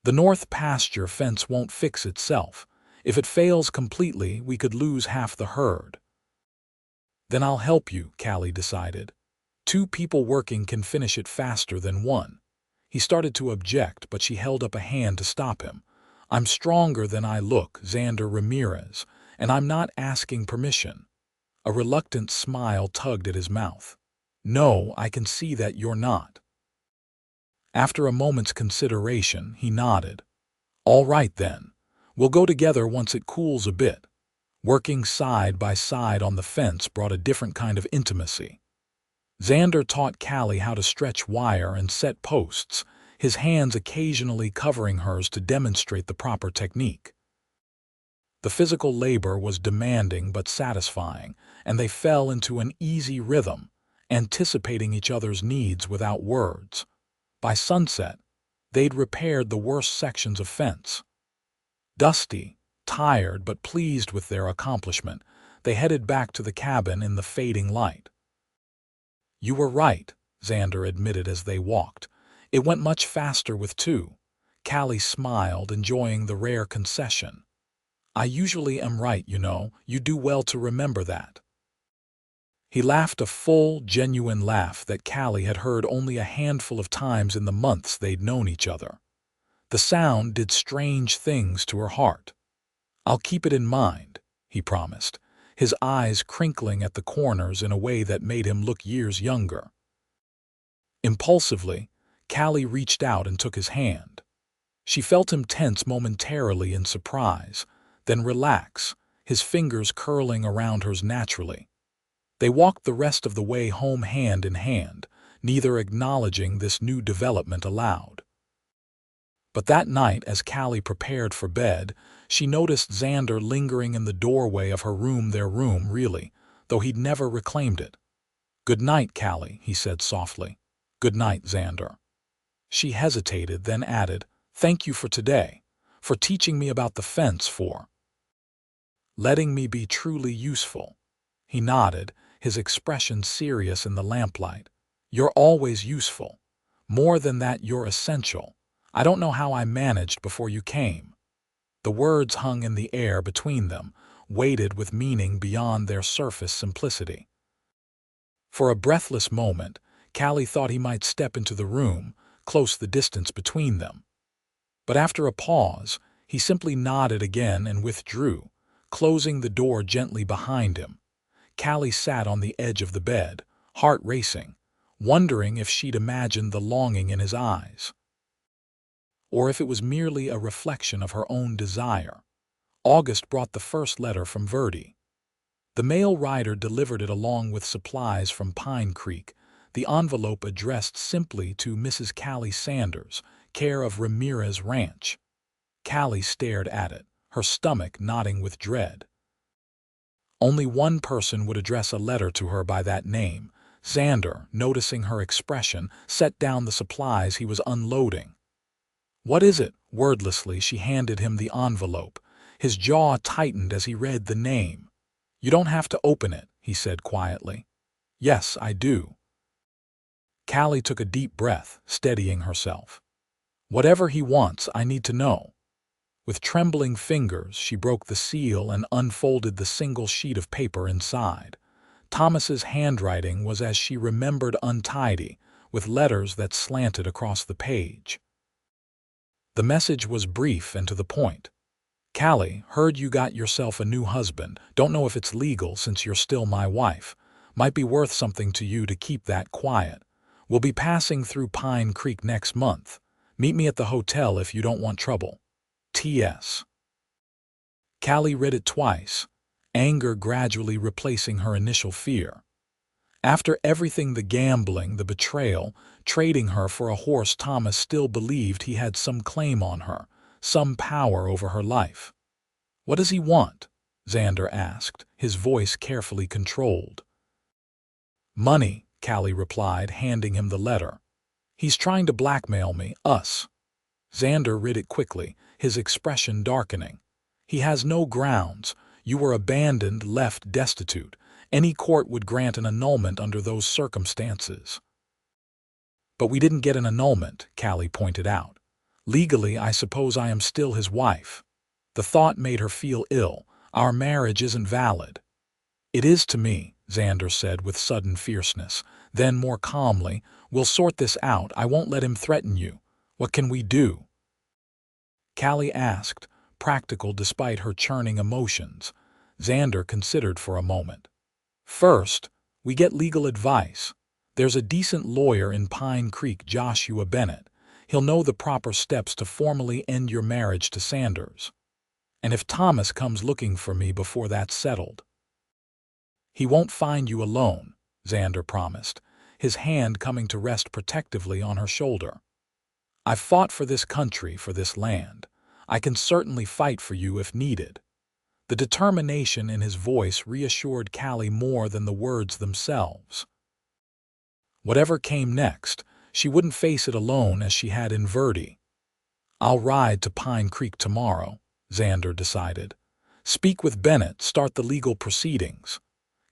"The north pasture fence won't fix itself. If it fails completely, we could lose half the herd." "Then I'll help you," Callie decided. 2 people working can finish it faster than one. He started to object, but she held up a hand to stop him. "I'm stronger than I look, Xander Ramirez, and I'm not asking permission." A reluctant smile tugged at his mouth. "No, I can see that you're not." After a moment's consideration, he nodded. "All right then. We'll go together once it cools a bit." Working side by side on the fence brought a different kind of intimacy. Xander taught Callie how to stretch wire and set posts, his hands occasionally covering hers to demonstrate the proper technique. The physical labor was demanding but satisfying, and they fell into an easy rhythm, anticipating each other's needs without words. By sunset, they'd repaired the worst sections of fence. Dusty, tired but pleased with their accomplishment, they headed back to the cabin in the fading light. "You were right," Xander admitted as they walked. "It went much faster with 2. Callie smiled, enjoying the rare concession. "I usually am right, you know. You do well to remember that." He laughed a full, genuine laugh that Callie had heard only a handful of times in the months they'd known each other. The sound did strange things to her heart. "I'll keep it in mind," he promised, his eyes crinkling at the corners in a way that made him look years younger. Impulsively, Callie reached out and took his hand. She felt him tense momentarily in surprise, then relax, his fingers curling around hers naturally. They walked the rest of the way home hand in hand, neither acknowledging this new development aloud. But that night, as Callie prepared for bed, she noticed Xander lingering in the doorway of her room, their room, really, though he'd never reclaimed it. "Good night, Callie," he said softly. "Good night, Xander." She hesitated, then added, "Thank you for today, for teaching me about the fence, for letting me be truly useful." He nodded, his expression serious in the lamplight. "You're always useful. More than that, you're essential. I don't know how I managed before you came." The words hung in the air between them, weighted with meaning beyond their surface simplicity. For a breathless moment, Callie thought he might step into the room, close the distance between them. But after a pause, he simply nodded again and withdrew, closing the door gently behind him. Callie sat on the edge of the bed, heart racing, wondering if she'd imagined the longing in his eyes, or if it was merely a reflection of her own desire. August brought the first letter from Verdi. The mail rider delivered it along with supplies from Pine Creek, the envelope addressed simply to Mrs. Callie Sanders, care of Ramirez Ranch. Callie stared at it, her stomach knotting with dread. Only one person would address a letter to her by that name. Xander, noticing her expression, set down the supplies he was unloading. "What is it?" Wordlessly, she handed him the envelope. His jaw tightened as he read the name. "You don't have to open it," he said quietly. "Yes, I do." Callie took a deep breath, steadying herself. "Whatever he wants, I need to know." With trembling fingers, she broke the seal and unfolded the single sheet of paper inside. Thomas's handwriting was, as she remembered, untidy, with letters that slanted across the page. The message was brief and to the point. "Callie, heard you got yourself a new husband. Don't know if it's legal since you're still my wife. Might be worth something to you to keep that quiet. We'll be passing through Pine Creek next month. Meet me at the hotel if you don't want trouble. T.S." Callie read it twice, anger gradually replacing her initial fear. After everything, the gambling, the betrayal, trading her for a horse, Thomas still believed he had some claim on her, some power over her life. "What does he want?" Xander asked, his voice carefully controlled. "Money," Callie replied, handing him the letter. "He's trying to blackmail me, us." Xander read it quickly, his expression darkening. "He has no grounds. You were abandoned, left destitute. Any court would grant an annulment under those circumstances." "But we didn't get an annulment," Callie pointed out. "Legally, I suppose I am still his wife." The thought made her feel ill. "Our marriage isn't valid." "It is to me," Xander said with sudden fierceness. Then more calmly, "We'll sort this out. I won't let him threaten you. What can we do?" Callie asked, practical despite her churning emotions. Xander considered for a moment. "First, we get legal advice. There's a decent lawyer in Pine Creek, Joshua Bennett. He'll know the proper steps to formally end your marriage to Sanders. And if Thomas comes looking for me before that's settled—" "He won't find you alone," Xander promised, his hand coming to rest protectively on her shoulder. "I've fought for this country, for this land. I can certainly fight for you if needed." The determination in his voice reassured Callie more than the words themselves. Whatever came next, she wouldn't face it alone as she had in Verdi. "I'll ride to Pine Creek tomorrow," Xander decided. "Speak with Bennett, start the legal proceedings."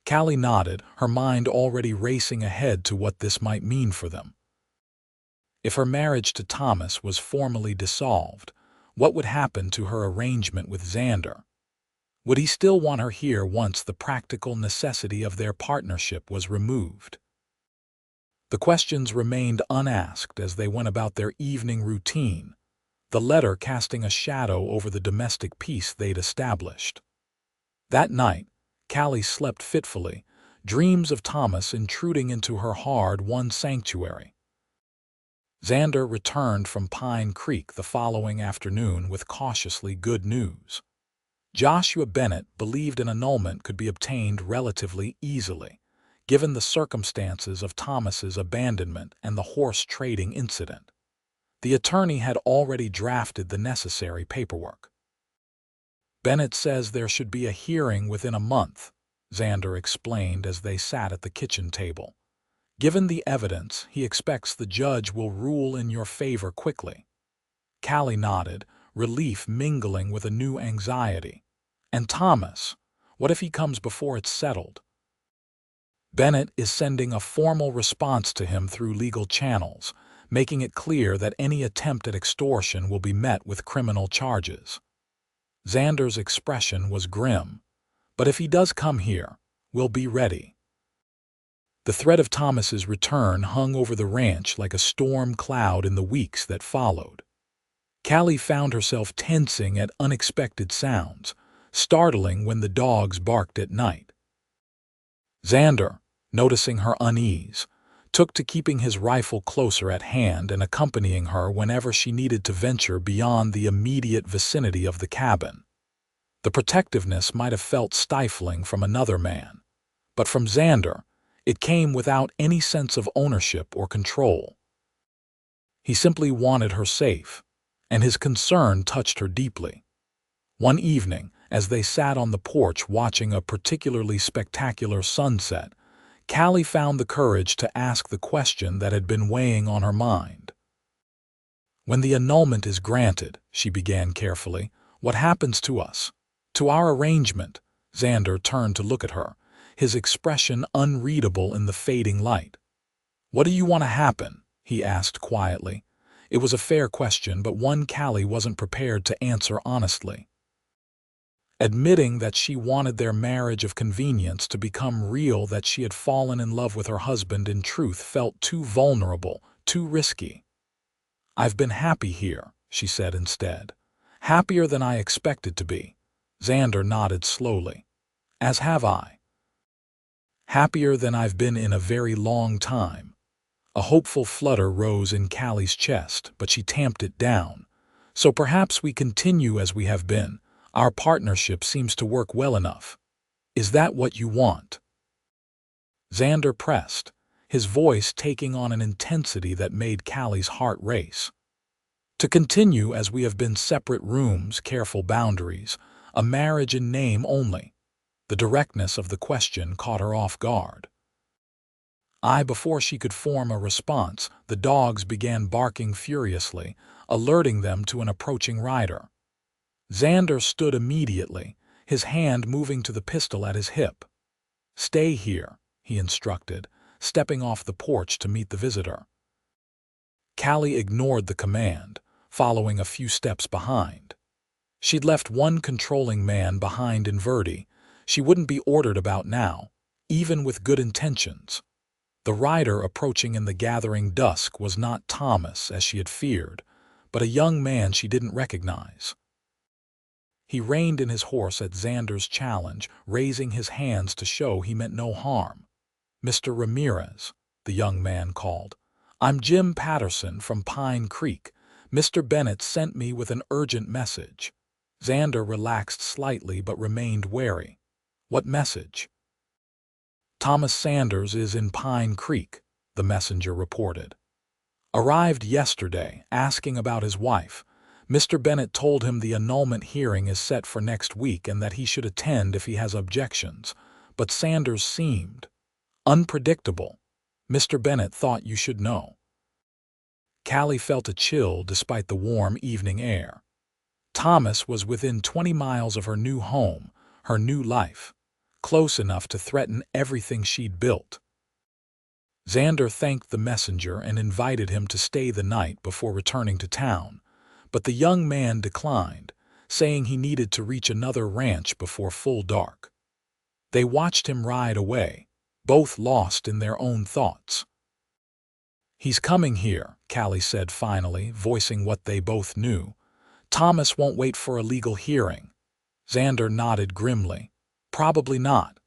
Callie nodded, her mind already racing ahead to what this might mean for them. If her marriage to Thomas was formally dissolved, what would happen to her arrangement with Xander? Would he still want her here once the practical necessity of their partnership was removed? The questions remained unasked as they went about their evening routine, the letter casting a shadow over the domestic peace they'd established. That night, Callie slept fitfully, dreams of Thomas intruding into her hard-won sanctuary. Xander returned from Pine Creek the following afternoon with cautiously good news. Joshua Bennett believed an annulment could be obtained relatively easily, given the circumstances of Thomas's abandonment and the horse trading incident. The attorney had already drafted the necessary paperwork. Bennett says there should be a hearing within a month, Xander explained as they sat at the kitchen table. Given the evidence, he expects the judge will rule in your favor quickly. Callie nodded, relief mingling with a new anxiety. And Thomas, what if he comes before it's settled? Bennett is sending a formal response to him through legal channels, making it clear that any attempt at extortion will be met with criminal charges. Xander's expression was grim. But if he does come here, we'll be ready. The threat of Thomas's return hung over the ranch like a storm cloud in the weeks that followed. Callie found herself tensing at unexpected sounds, startling when the dogs barked at night. Xander, noticing her unease, took to keeping his rifle closer at hand and accompanying her whenever she needed to venture beyond the immediate vicinity of the cabin. The protectiveness might have felt stifling from another man, but from Xander, it came without any sense of ownership or control. He simply wanted her safe, and his concern touched her deeply. One evening, as they sat on the porch watching a particularly spectacular sunset, Callie found the courage to ask the question that had been weighing on her mind. "When the annulment is granted," she began carefully, "what happens to us? To our arrangement?" Xander turned to look at her, his expression unreadable in the fading light. "What do you want to happen?" he asked quietly. It was a fair question, but one Callie wasn't prepared to answer honestly. Admitting that she wanted their marriage of convenience to become real, that she had fallen in love with her husband in truth, felt too vulnerable, too risky. "I've been happy here," she said instead. "Happier than I expected to be." Xander nodded slowly. "As have I. Happier than I've been in a very long time." A hopeful flutter rose in Callie's chest, but she tamped it down. "So perhaps we continue as we have been. Our partnership seems to work well enough. Is that what you want?" Xander pressed, his voice taking on an intensity that made Callie's heart race. "To continue as we have been, separate rooms, careful boundaries, a marriage in name only." The directness of the question caught her off guard. Before she could form a response, the dogs began barking furiously, alerting them to an approaching rider. Xander stood immediately, his hand moving to the pistol at his hip. "Stay here," he instructed, stepping off the porch to meet the visitor. Callie ignored the command, following a few steps behind. She'd left one controlling man behind in Verdi. She wouldn't be ordered about now, even with good intentions. The rider approaching in the gathering dusk was not Thomas, as she had feared, but a young man she didn't recognize. He reined in his horse at Xander's challenge, raising his hands to show he meant no harm. "Mr. Ramirez," the young man called. "I'm Jim Patterson from Pine Creek. Mr. Bennett sent me with an urgent message." Xander relaxed slightly but remained wary. "What message?" "Thomas Sanders is in Pine Creek," the messenger reported. "Arrived yesterday, asking about his wife. Mr. Bennett told him the annulment hearing is set for next week and that he should attend if he has objections. But Sanders seemed unpredictable. Mr. Bennett thought you should know." Callie felt a chill despite the warm evening air. Thomas was within 20 miles of her new home, her new life, close enough to threaten everything she'd built. Xander thanked the messenger and invited him to stay the night before returning to town, but the young man declined, saying he needed to reach another ranch before full dark. They watched him ride away, both lost in their own thoughts. "He's coming here," Callie said finally, voicing what they both knew. "Thomas won't wait for a legal hearing." Xander nodded grimly. "Probably not.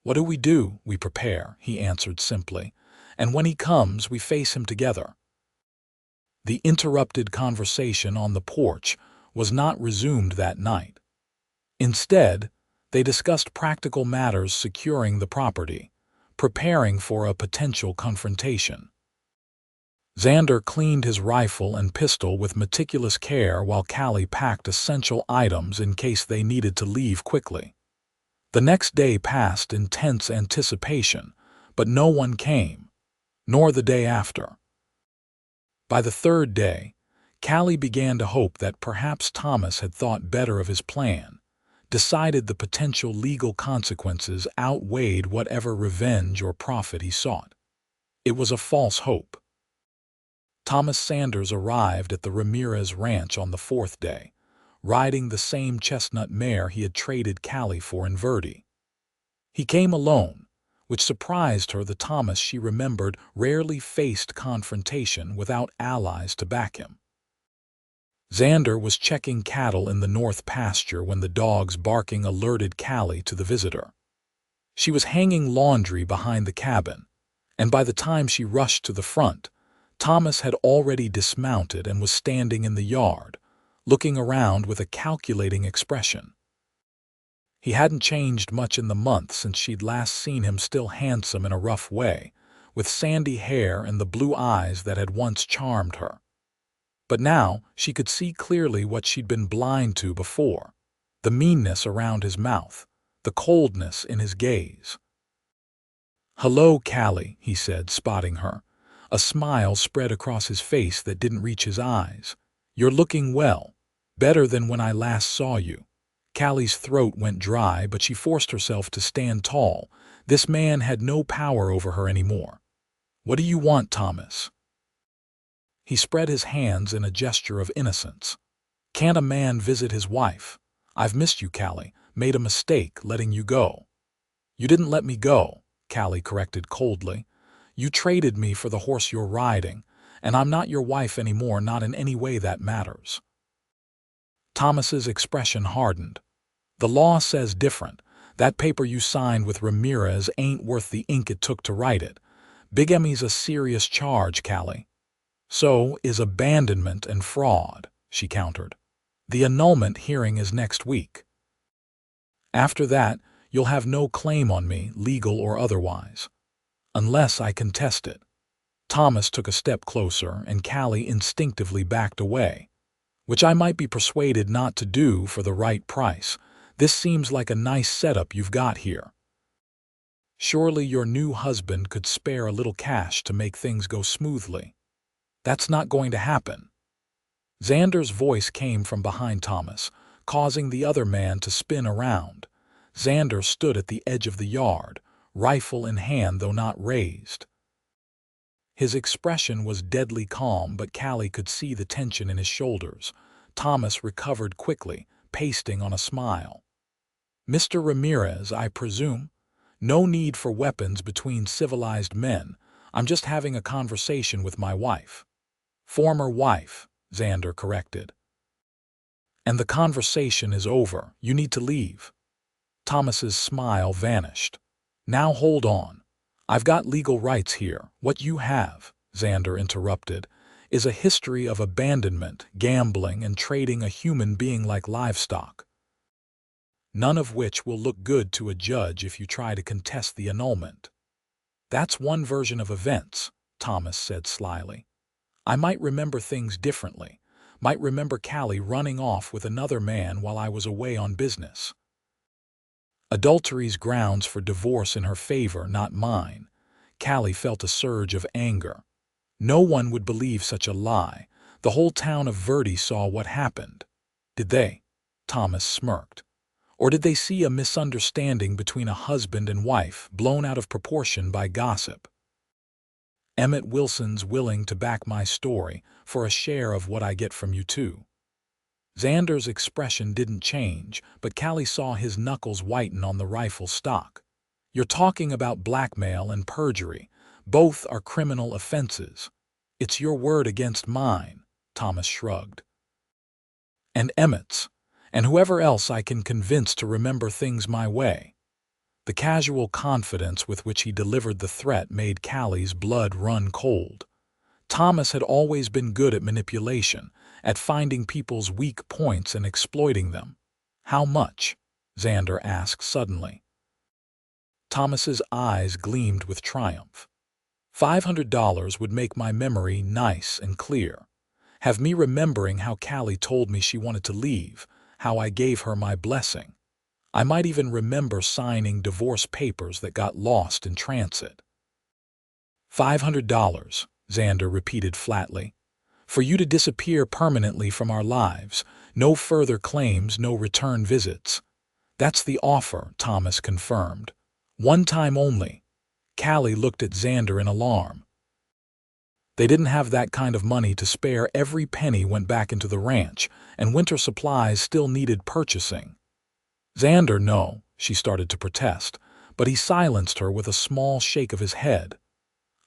What do? We prepare," he answered simply. "And when he comes, we face him together." The interrupted conversation on the porch was not resumed that night. Instead, they discussed practical matters securing the property, preparing for a potential confrontation. Xander cleaned his rifle and pistol with meticulous care while Callie packed essential items in case they needed to leave quickly. The next day passed in tense anticipation, but no one came, nor the day after. By the third day, Callie began to hope that perhaps Thomas had thought better of his plan, decided the potential legal consequences outweighed whatever revenge or profit he sought. It was a false hope. Thomas Sanders arrived at the Ramirez ranch on the fourth day, riding the same chestnut mare he had traded Callie for in Verde. He came alone, which surprised her. The Thomas she remembered rarely faced confrontation without allies to back him. Xander was checking cattle in the north pasture when the dog's barking alerted Callie to the visitor. She was hanging laundry behind the cabin, and by the time she rushed to the front, Thomas had already dismounted and was standing in the yard, looking around with a calculating expression. He hadn't changed much in the month since she'd last seen him, still handsome in a rough way, with sandy hair and the blue eyes that had once charmed her. But now she could see clearly what she'd been blind to before, the meanness around his mouth, the coldness in his gaze. "Hello, Callie," he said, spotting her. A smile spread across his face that didn't reach his eyes. "You're looking well, better than when I last saw you." Callie's throat went dry, but she forced herself to stand tall. This man had no power over her anymore. "What do you want, Thomas?" He spread his hands in a gesture of innocence. "Can't a man visit his wife? I've missed you, Callie. Made a mistake letting you go." "You didn't let me go," Callie corrected coldly. "You traded me for the horse you're riding, and I'm not your wife anymore, not in any way that matters." Thomas's expression hardened. "The law says different. That paper you signed with Ramirez ain't worth the ink it took to write it. Bigamy's a serious charge, Callie." "So is abandonment and fraud," she countered. "The annulment hearing is next week. After that, you'll have no claim on me, legal or otherwise, unless I contest it." Thomas took a step closer, and Callie instinctively backed away, which I might be persuaded not to do for the right price. "This seems like a nice setup you've got here. Surely your new husband could spare a little cash to make things go smoothly." "That's not going to happen." Xander's voice came from behind Thomas, causing the other man to spin around. Xander stood at the edge of the yard, rifle in hand though not raised. His expression was deadly calm, but Callie could see the tension in his shoulders. Thomas recovered quickly, pasting on a smile. "Mr. Ramirez, I presume? No need for weapons between civilized men. I'm just having a conversation with my wife." "Former wife," Xander corrected. "And the conversation is over. You need to leave." Thomas's smile vanished. "Now hold on. I've got legal rights here. What you have," Xander interrupted, "is a history of abandonment, gambling, and trading a human being like livestock. None of which will look good to a judge if you try to contest the annulment." "That's one version of events," Thomas said slyly. "I might remember things differently. Might remember Callie running off with another man while I was away on business. Adultery's grounds for divorce in her favor, not mine." Callie felt a surge of anger. No one would believe such a lie. The whole town of Verde saw what happened. "Did they?" Thomas smirked. "Or did they see a misunderstanding between a husband and wife blown out of proportion by gossip? Emmett Wilson's willing to back my story for a share of what I get from you too." Xander's expression didn't change, but Callie saw his knuckles whiten on the rifle stock. "You're talking about blackmail and perjury. Both are criminal offenses. It's your word against mine," Thomas shrugged. "And Emmett's, and whoever else I can convince to remember things my way." The casual confidence with which he delivered the threat made Callie's blood run cold. Thomas had always been good at manipulation, at finding people's weak points and exploiting them. How much? Xander asked suddenly. Thomas's eyes gleamed with triumph. $500 would make my memory nice and clear. Have me remembering how Callie told me she wanted to leave, how I gave her my blessing. I might even remember signing divorce papers that got lost in transit. $500, Xander repeated flatly. For you to disappear permanently from our lives. No further claims, no return visits. That's the offer, Thomas confirmed. One time only. Callie looked at Xander in alarm. They didn't have that kind of money to spare. Every penny went back into the ranch, and winter supplies still needed purchasing. Xander, no, she started to protest, but he silenced her with a small shake of his head.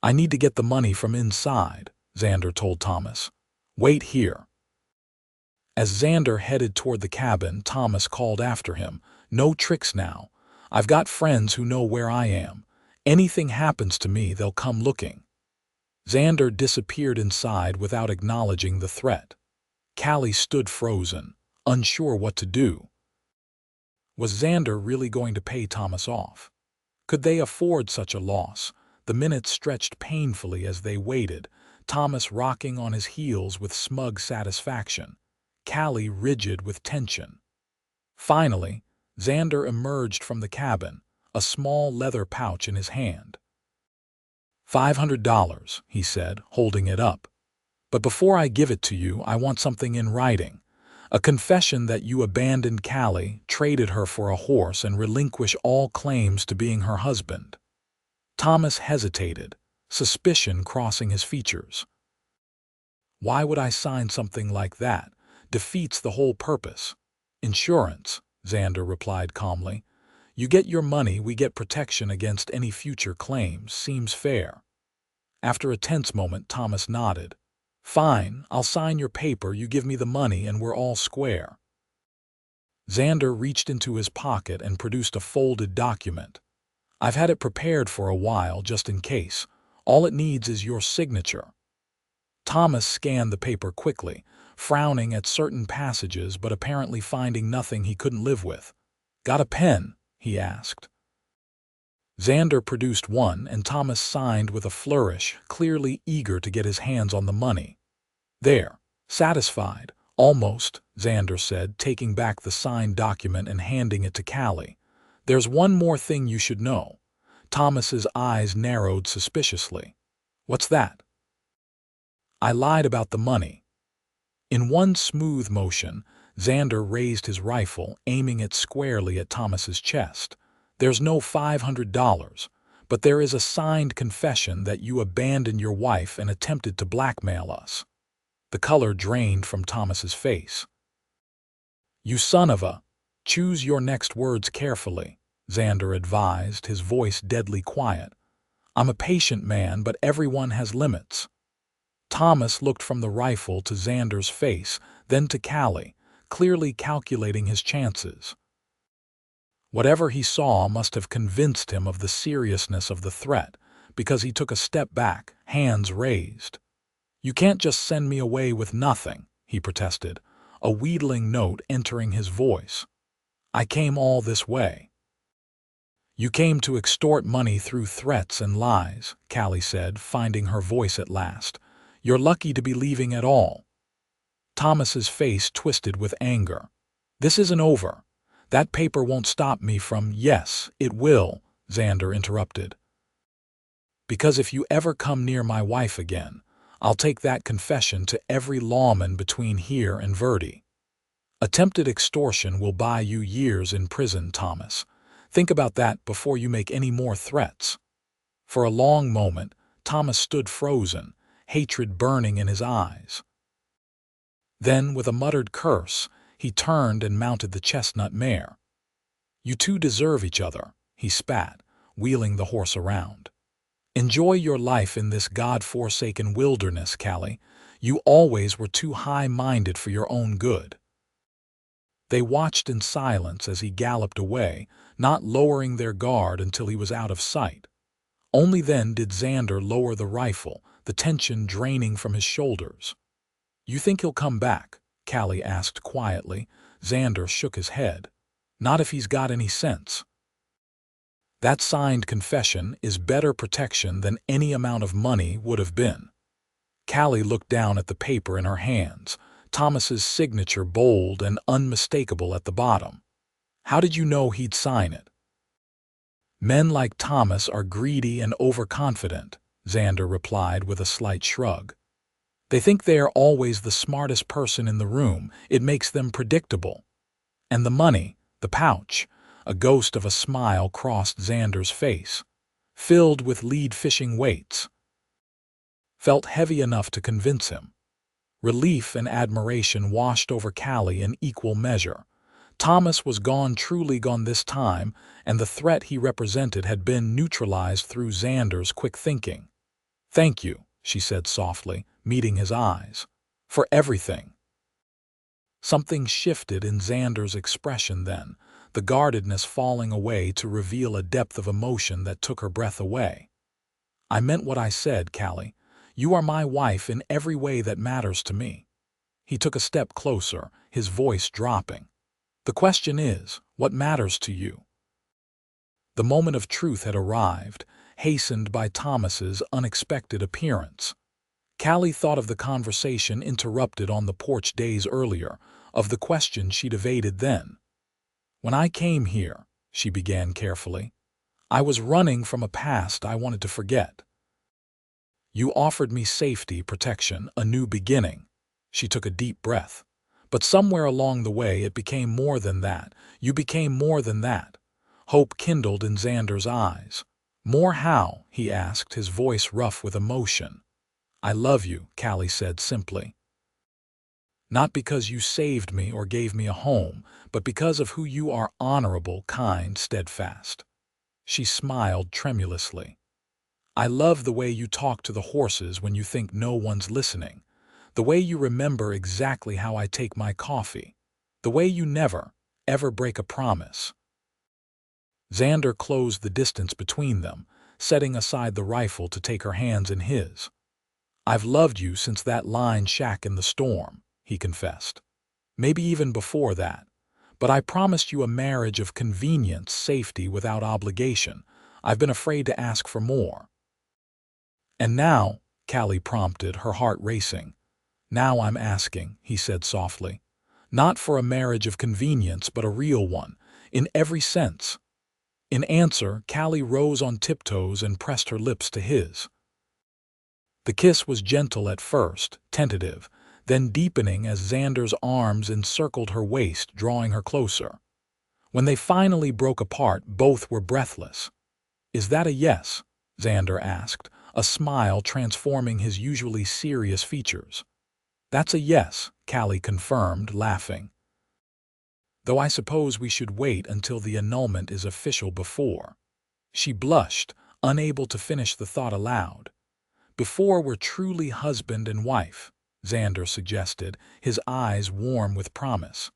I need to get the money from inside, Xander told Thomas. Wait here. As Xander headed toward the cabin, Thomas called after him. No tricks now. I've got friends who know where I am. Anything happens to me, they'll come looking. Xander disappeared inside without acknowledging the threat. Callie stood frozen, unsure what to do. Was Xander really going to pay Thomas off? Could they afford such a loss? The minutes stretched painfully as they waited, Thomas rocking on his heels with smug satisfaction, Callie rigid with tension. Finally, Xander emerged from the cabin, a small leather pouch in his hand. $500, he said, holding it up. But before I give it to you, I want something in writing. A confession that you abandoned Callie, traded her for a horse, and relinquished all claims to being her husband. Thomas hesitated, suspicion crossing his features. Why would I sign something like that? Defeats the whole purpose. Insurance, Xander replied calmly. You get your money, we get protection against any future claims. Seems fair. After a tense moment, Thomas nodded. Fine, I'll sign your paper, you give me the money, and we're all square. Xander reached into his pocket and produced a folded document. I've had it prepared for a while, just in case. All it needs is your signature. Thomas scanned the paper quickly, frowning at certain passages but apparently finding nothing he couldn't live with. Got a pen? He asked. Xander produced one, and Thomas signed with a flourish, clearly eager to get his hands on the money. There, satisfied, almost, Xander said, taking back the signed document and handing it to Callie. There's one more thing you should know. Thomas's eyes narrowed suspiciously. What's that? I lied about the money. In one smooth motion, Xander raised his rifle, aiming it squarely at Thomas's chest. There's no $500, but there is a signed confession that you abandoned your wife and attempted to blackmail us. The color drained from Thomas's face. You son of a... Choose your next words carefully, Xander advised, his voice deadly quiet. I'm a patient man, but everyone has limits. Thomas looked from the rifle to Xander's face, then to Callie, clearly calculating his chances. Whatever he saw must have convinced him of the seriousness of the threat, because he took a step back, hands raised. You can't just send me away with nothing, he protested, a wheedling note entering his voice. I came all this way. You came to extort money through threats and lies, Callie said, finding her voice at last. You're lucky to be leaving at all. Thomas's face twisted with anger. This isn't over. That paper won't stop me from— Yes, it will, Xander interrupted. Because if you ever come near my wife again, I'll take that confession to every lawman between here and Verdi. Attempted extortion will buy you years in prison, Thomas. Think about that before you make any more threats. For a long moment, Thomas stood frozen, hatred burning in his eyes. Then, with a muttered curse, he turned and mounted the chestnut mare. You two deserve each other, he spat, wheeling the horse around. Enjoy your life in this God-forsaken wilderness, Callie. You always were too high-minded for your own good. They watched in silence as he galloped away, not lowering their guard until he was out of sight. Only then did Xander lower the rifle, the tension draining from his shoulders. You think he'll come back? Callie asked quietly. Xander shook his head. Not if he's got any sense. That signed confession is better protection than any amount of money would have been. Callie looked down at the paper in her hands, Thomas's signature bold and unmistakable at the bottom. How did you know he'd sign it? Men like Thomas are greedy and overconfident, Xander replied with a slight shrug. They think they are always the smartest person in the room. It makes them predictable. And the money, the pouch, a ghost of a smile crossed Xander's face, filled with lead-fishing weights, felt heavy enough to convince him. Relief and admiration washed over Callie in equal measure. Thomas was gone, truly gone this time, and the threat he represented had been neutralized through Xander's quick thinking. "Thank you," she said softly, meeting his eyes. "For everything." Something shifted in Xander's expression then, the guardedness falling away to reveal a depth of emotion that took her breath away. "I meant what I said, Callie. You are my wife in every way that matters to me." He took a step closer, his voice dropping. "The question is, what matters to you?" The moment of truth had arrived, hastened by Thomas's unexpected appearance. Callie thought of the conversation interrupted on the porch days earlier, of the question she'd evaded then. "When I came here," she began carefully, "I was running from a past I wanted to forget. You offered me safety, protection, a new beginning." She took a deep breath. "But somewhere along the way it became more than that. You became more than that." Hope kindled in Xander's eyes. "More how?" he asked, his voice rough with emotion. "I love you," Callie said simply. "Not because you saved me or gave me a home, but because of who you are, honorable, kind, steadfast." She smiled tremulously. "I love the way you talk to the horses when you think no one's listening. The way you remember exactly how I take my coffee. The way you never, ever break a promise." Xander closed the distance between them, setting aside the rifle to take her hands in his. "I've loved you since that line shack in the storm," he confessed. "Maybe even before that. But I promised you a marriage of convenience, safety without obligation. I've been afraid to ask for more." "And now," Callie prompted, her heart racing. "Now I'm asking," he said softly. "Not for a marriage of convenience, but a real one, in every sense." In answer, Callie rose on tiptoes and pressed her lips to his. The kiss was gentle at first, tentative, then deepening as Xander's arms encircled her waist, drawing her closer. When they finally broke apart, both were breathless. "Is that a yes?" Xander asked, a smile transforming his usually serious features. "That's a yes," Callie confirmed, laughing. "Though I suppose we should wait until the annulment is official before." She blushed, unable to finish the thought aloud. "Before we're truly husband and wife," Xander suggested, his eyes warm with promise.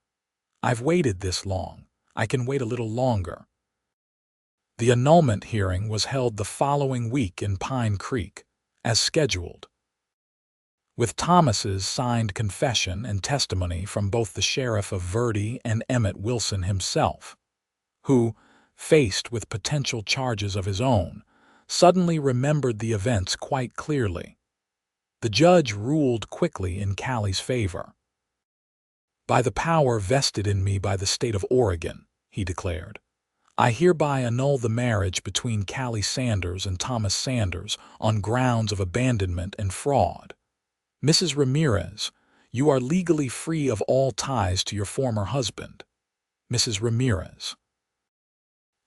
"I've waited this long. I can wait a little longer." The annulment hearing was held the following week in Pine Creek, as scheduled, with Thomas's signed confession and testimony from both the sheriff of Verde and Emmett Wilson himself, who, faced with potential charges of his own, suddenly remembered the events quite clearly. The judge ruled quickly in Callie's favor. "By the power vested in me by the state of Oregon," he declared, "I hereby annul the marriage between Callie Sanders and Thomas Sanders on grounds of abandonment and fraud. Mrs. Ramirez, you are legally free of all ties to your former husband." Mrs. Ramirez.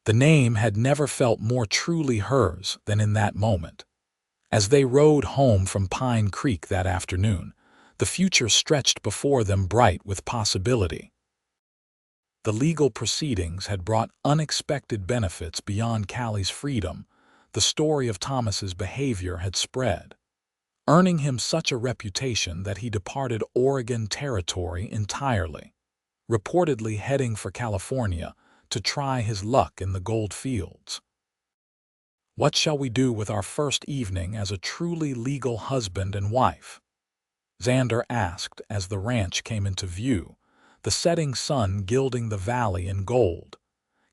The name had never felt more truly hers than in that moment. As they rode home from Pine Creek that afternoon, the future stretched before them bright with possibility. The legal proceedings had brought unexpected benefits beyond Callie's freedom. The story of Thomas's behavior had spread, earning him such a reputation that he departed Oregon territory entirely, reportedly heading for California to try his luck in the gold fields. "What shall we do with our first evening as a truly legal husband and wife?" Xander asked as the ranch came into view, the setting sun gilding the valley in gold.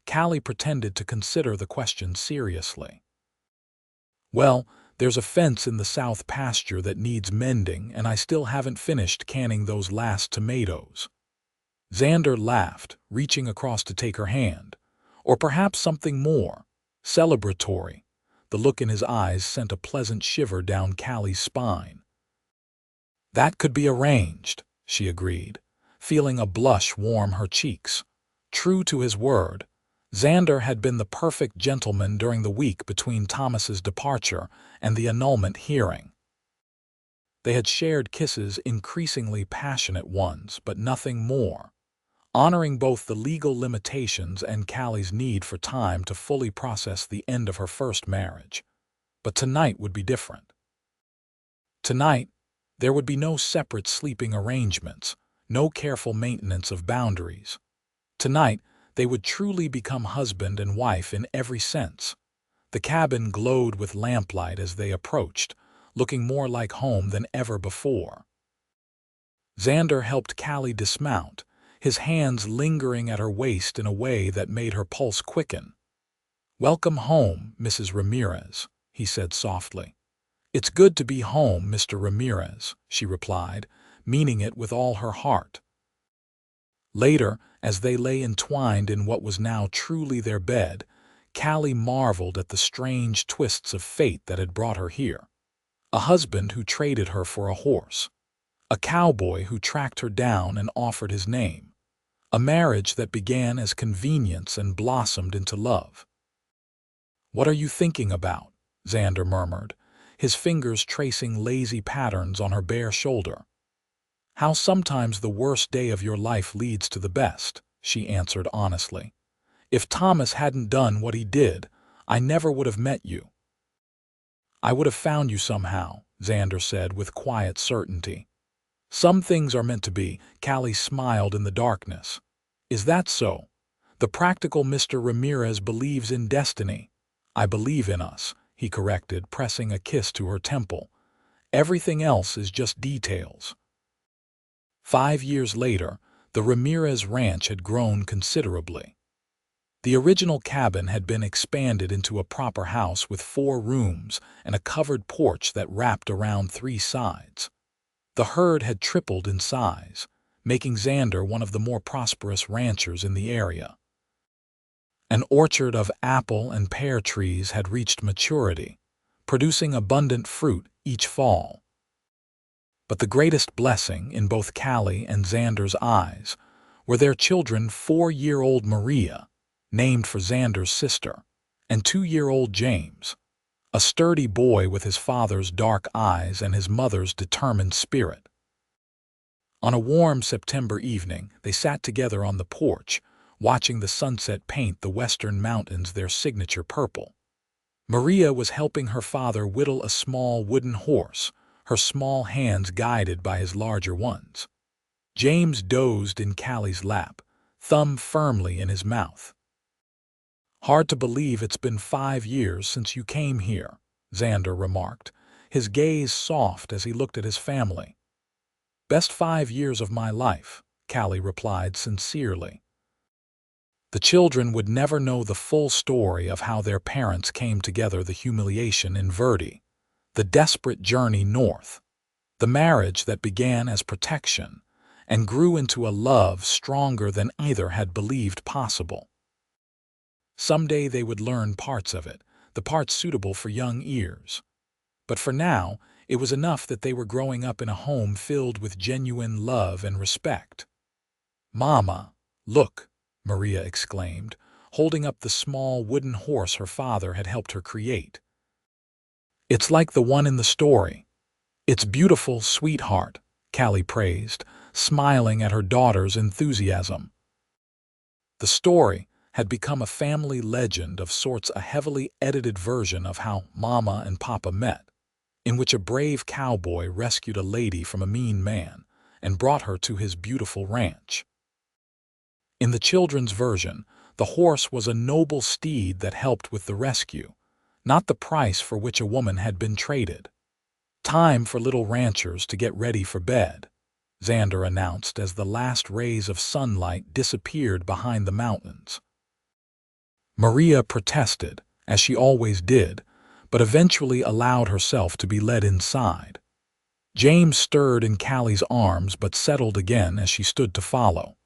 Callie pretended to consider the question seriously. "Well, there's a fence in the south pasture that needs mending, and I still haven't finished canning those last tomatoes." Xander laughed, reaching across to take her hand. "Or perhaps something more celebratory." The look in his eyes sent a pleasant shiver down Callie's spine. "That could be arranged," she agreed, feeling a blush warm her cheeks. True to his word, Xander had been the perfect gentleman during the week between Thomas's departure and the annulment hearing. They had shared kisses, increasingly passionate ones, but nothing more, honoring both the legal limitations and Callie's need for time to fully process the end of her first marriage. But tonight would be different. Tonight, there would be no separate sleeping arrangements, no careful maintenance of boundaries. Tonight, they would truly become husband and wife in every sense. The cabin glowed with lamplight as they approached, looking more like home than ever before. Xander helped Callie dismount, his hands lingering at her waist in a way that made her pulse quicken. "Welcome home, Mrs. Ramirez," he said softly. "It's good to be home, Mr. Ramirez," she replied, meaning it with all her heart. Later, as they lay entwined in what was now truly their bed, Callie marveled at the strange twists of fate that had brought her here. A husband who traded her for a horse. A cowboy who tracked her down and offered his name. A marriage that began as convenience and blossomed into love. "What are you thinking about?" Xander murmured, his fingers tracing lazy patterns on her bare shoulder. "How sometimes the worst day of your life leads to the best," she answered honestly. "If Thomas hadn't done what he did, I never would have met you." "I would have found you somehow," Xander said with quiet certainty. "Some things are meant to be," Callie smiled in the darkness. "Is that so? The practical Mr. Ramirez believes in destiny." "I believe in us," he corrected, pressing a kiss to her temple. "Everything else is just details." 5 years later, the Ramirez ranch had grown considerably. The original cabin had been expanded into a proper house with 4 rooms and a covered porch that wrapped around 3 sides. The herd had tripled in size, making Xander one of the more prosperous ranchers in the area. An orchard of apple and pear trees had reached maturity, producing abundant fruit each fall. But the greatest blessing in both Callie and Xander's eyes were their children, 4-year-old Maria, named for Xander's sister, and 2-year-old James, a sturdy boy with his father's dark eyes and his mother's determined spirit. On a warm September evening, they sat together on the porch, watching the sunset paint the western mountains their signature purple. Maria was helping her father whittle a small wooden horse, her small hands guided by his larger ones. James dozed in Callie's lap, thumb firmly in his mouth. "Hard to believe it's been 5 years since you came here," Xander remarked, his gaze soft as he looked at his family. "Best 5 years of my life," Callie replied sincerely. The children would never know the full story of how their parents came together, the humiliation in Verdi, the desperate journey north, the marriage that began as protection and grew into a love stronger than either had believed possible. Someday they would learn parts of it, the parts suitable for young ears. But for now, it was enough that they were growing up in a home filled with genuine love and respect. "Mama, look," Maria exclaimed, holding up the small wooden horse her father had helped her create. "It's like the one in the story." "It's beautiful, sweetheart," Callie praised, smiling at her daughter's enthusiasm. The story had become a family legend of sorts, a heavily edited version of how Mama and Papa met, in which a brave cowboy rescued a lady from a mean man and brought her to his beautiful ranch. In the children's version, the horse was a noble steed that helped with the rescue, not the price for which a woman had been traded. Time for little ranchers to get ready for bed. Xander announced as the last rays of sunlight disappeared behind the mountains. Maria protested, as she always did, but eventually allowed herself to be led inside. James stirred in Callie's arms but settled again as she stood to follow.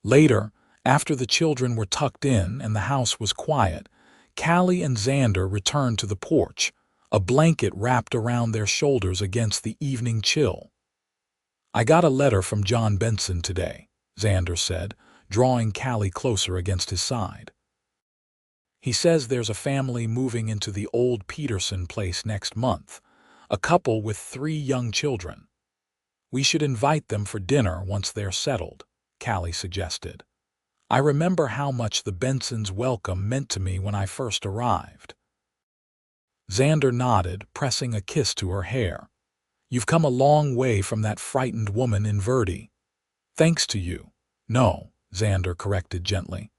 Later, after the children were tucked in and the house was quiet, Callie and Xander returned to the porch, a blanket wrapped around their shoulders against the evening chill. "I got a letter from John Benson today," Xander said, drawing Callie closer against his side. "He says there's a family moving into the old Peterson place next month, a couple with 3 young children. We should invite them for dinner once they're settled," Callie suggested. "I remember how much the Bensons' welcome meant to me when I first arrived." Xander nodded, pressing a kiss to her hair. "You've come a long way from that frightened woman in Verdi." "Thanks to you." "No," Xander corrected gently.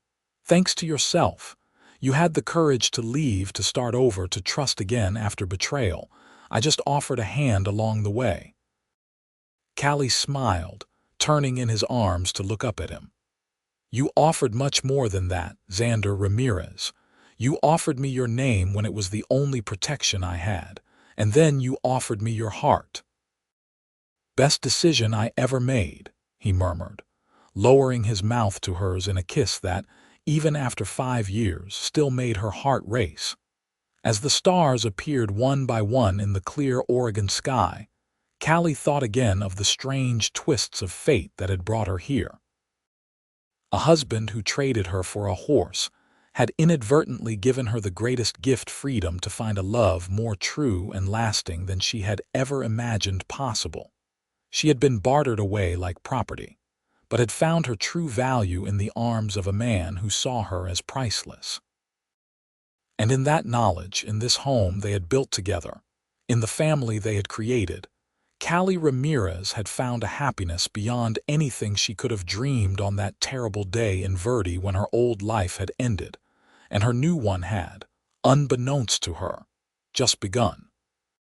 "Thanks to yourself. You had the courage to leave, to start over, to trust again after betrayal. I just offered a hand along the way." Callie smiled, turning in his arms to look up at him. "You offered much more than that, Xander Ramirez. You offered me your name when it was the only protection I had, and then you offered me your heart." "Best decision I ever made," he murmured, lowering his mouth to hers in a kiss that, even after 5 years, still made her heart race. As the stars appeared one by one in the clear Oregon sky, Callie thought again of the strange twists of fate that had brought her here. A husband who traded her for a horse had inadvertently given her the greatest gift, freedom to find a love more true and lasting than she had ever imagined possible. She had been bartered away like property, but had found her true value in the arms of a man who saw her as priceless. And in that knowledge, in this home they had built together, in the family they had created, Callie Ramirez had found a happiness beyond anything she could have dreamed on that terrible day in Verdi when her old life had ended, and her new one had, unbeknownst to her, just begun.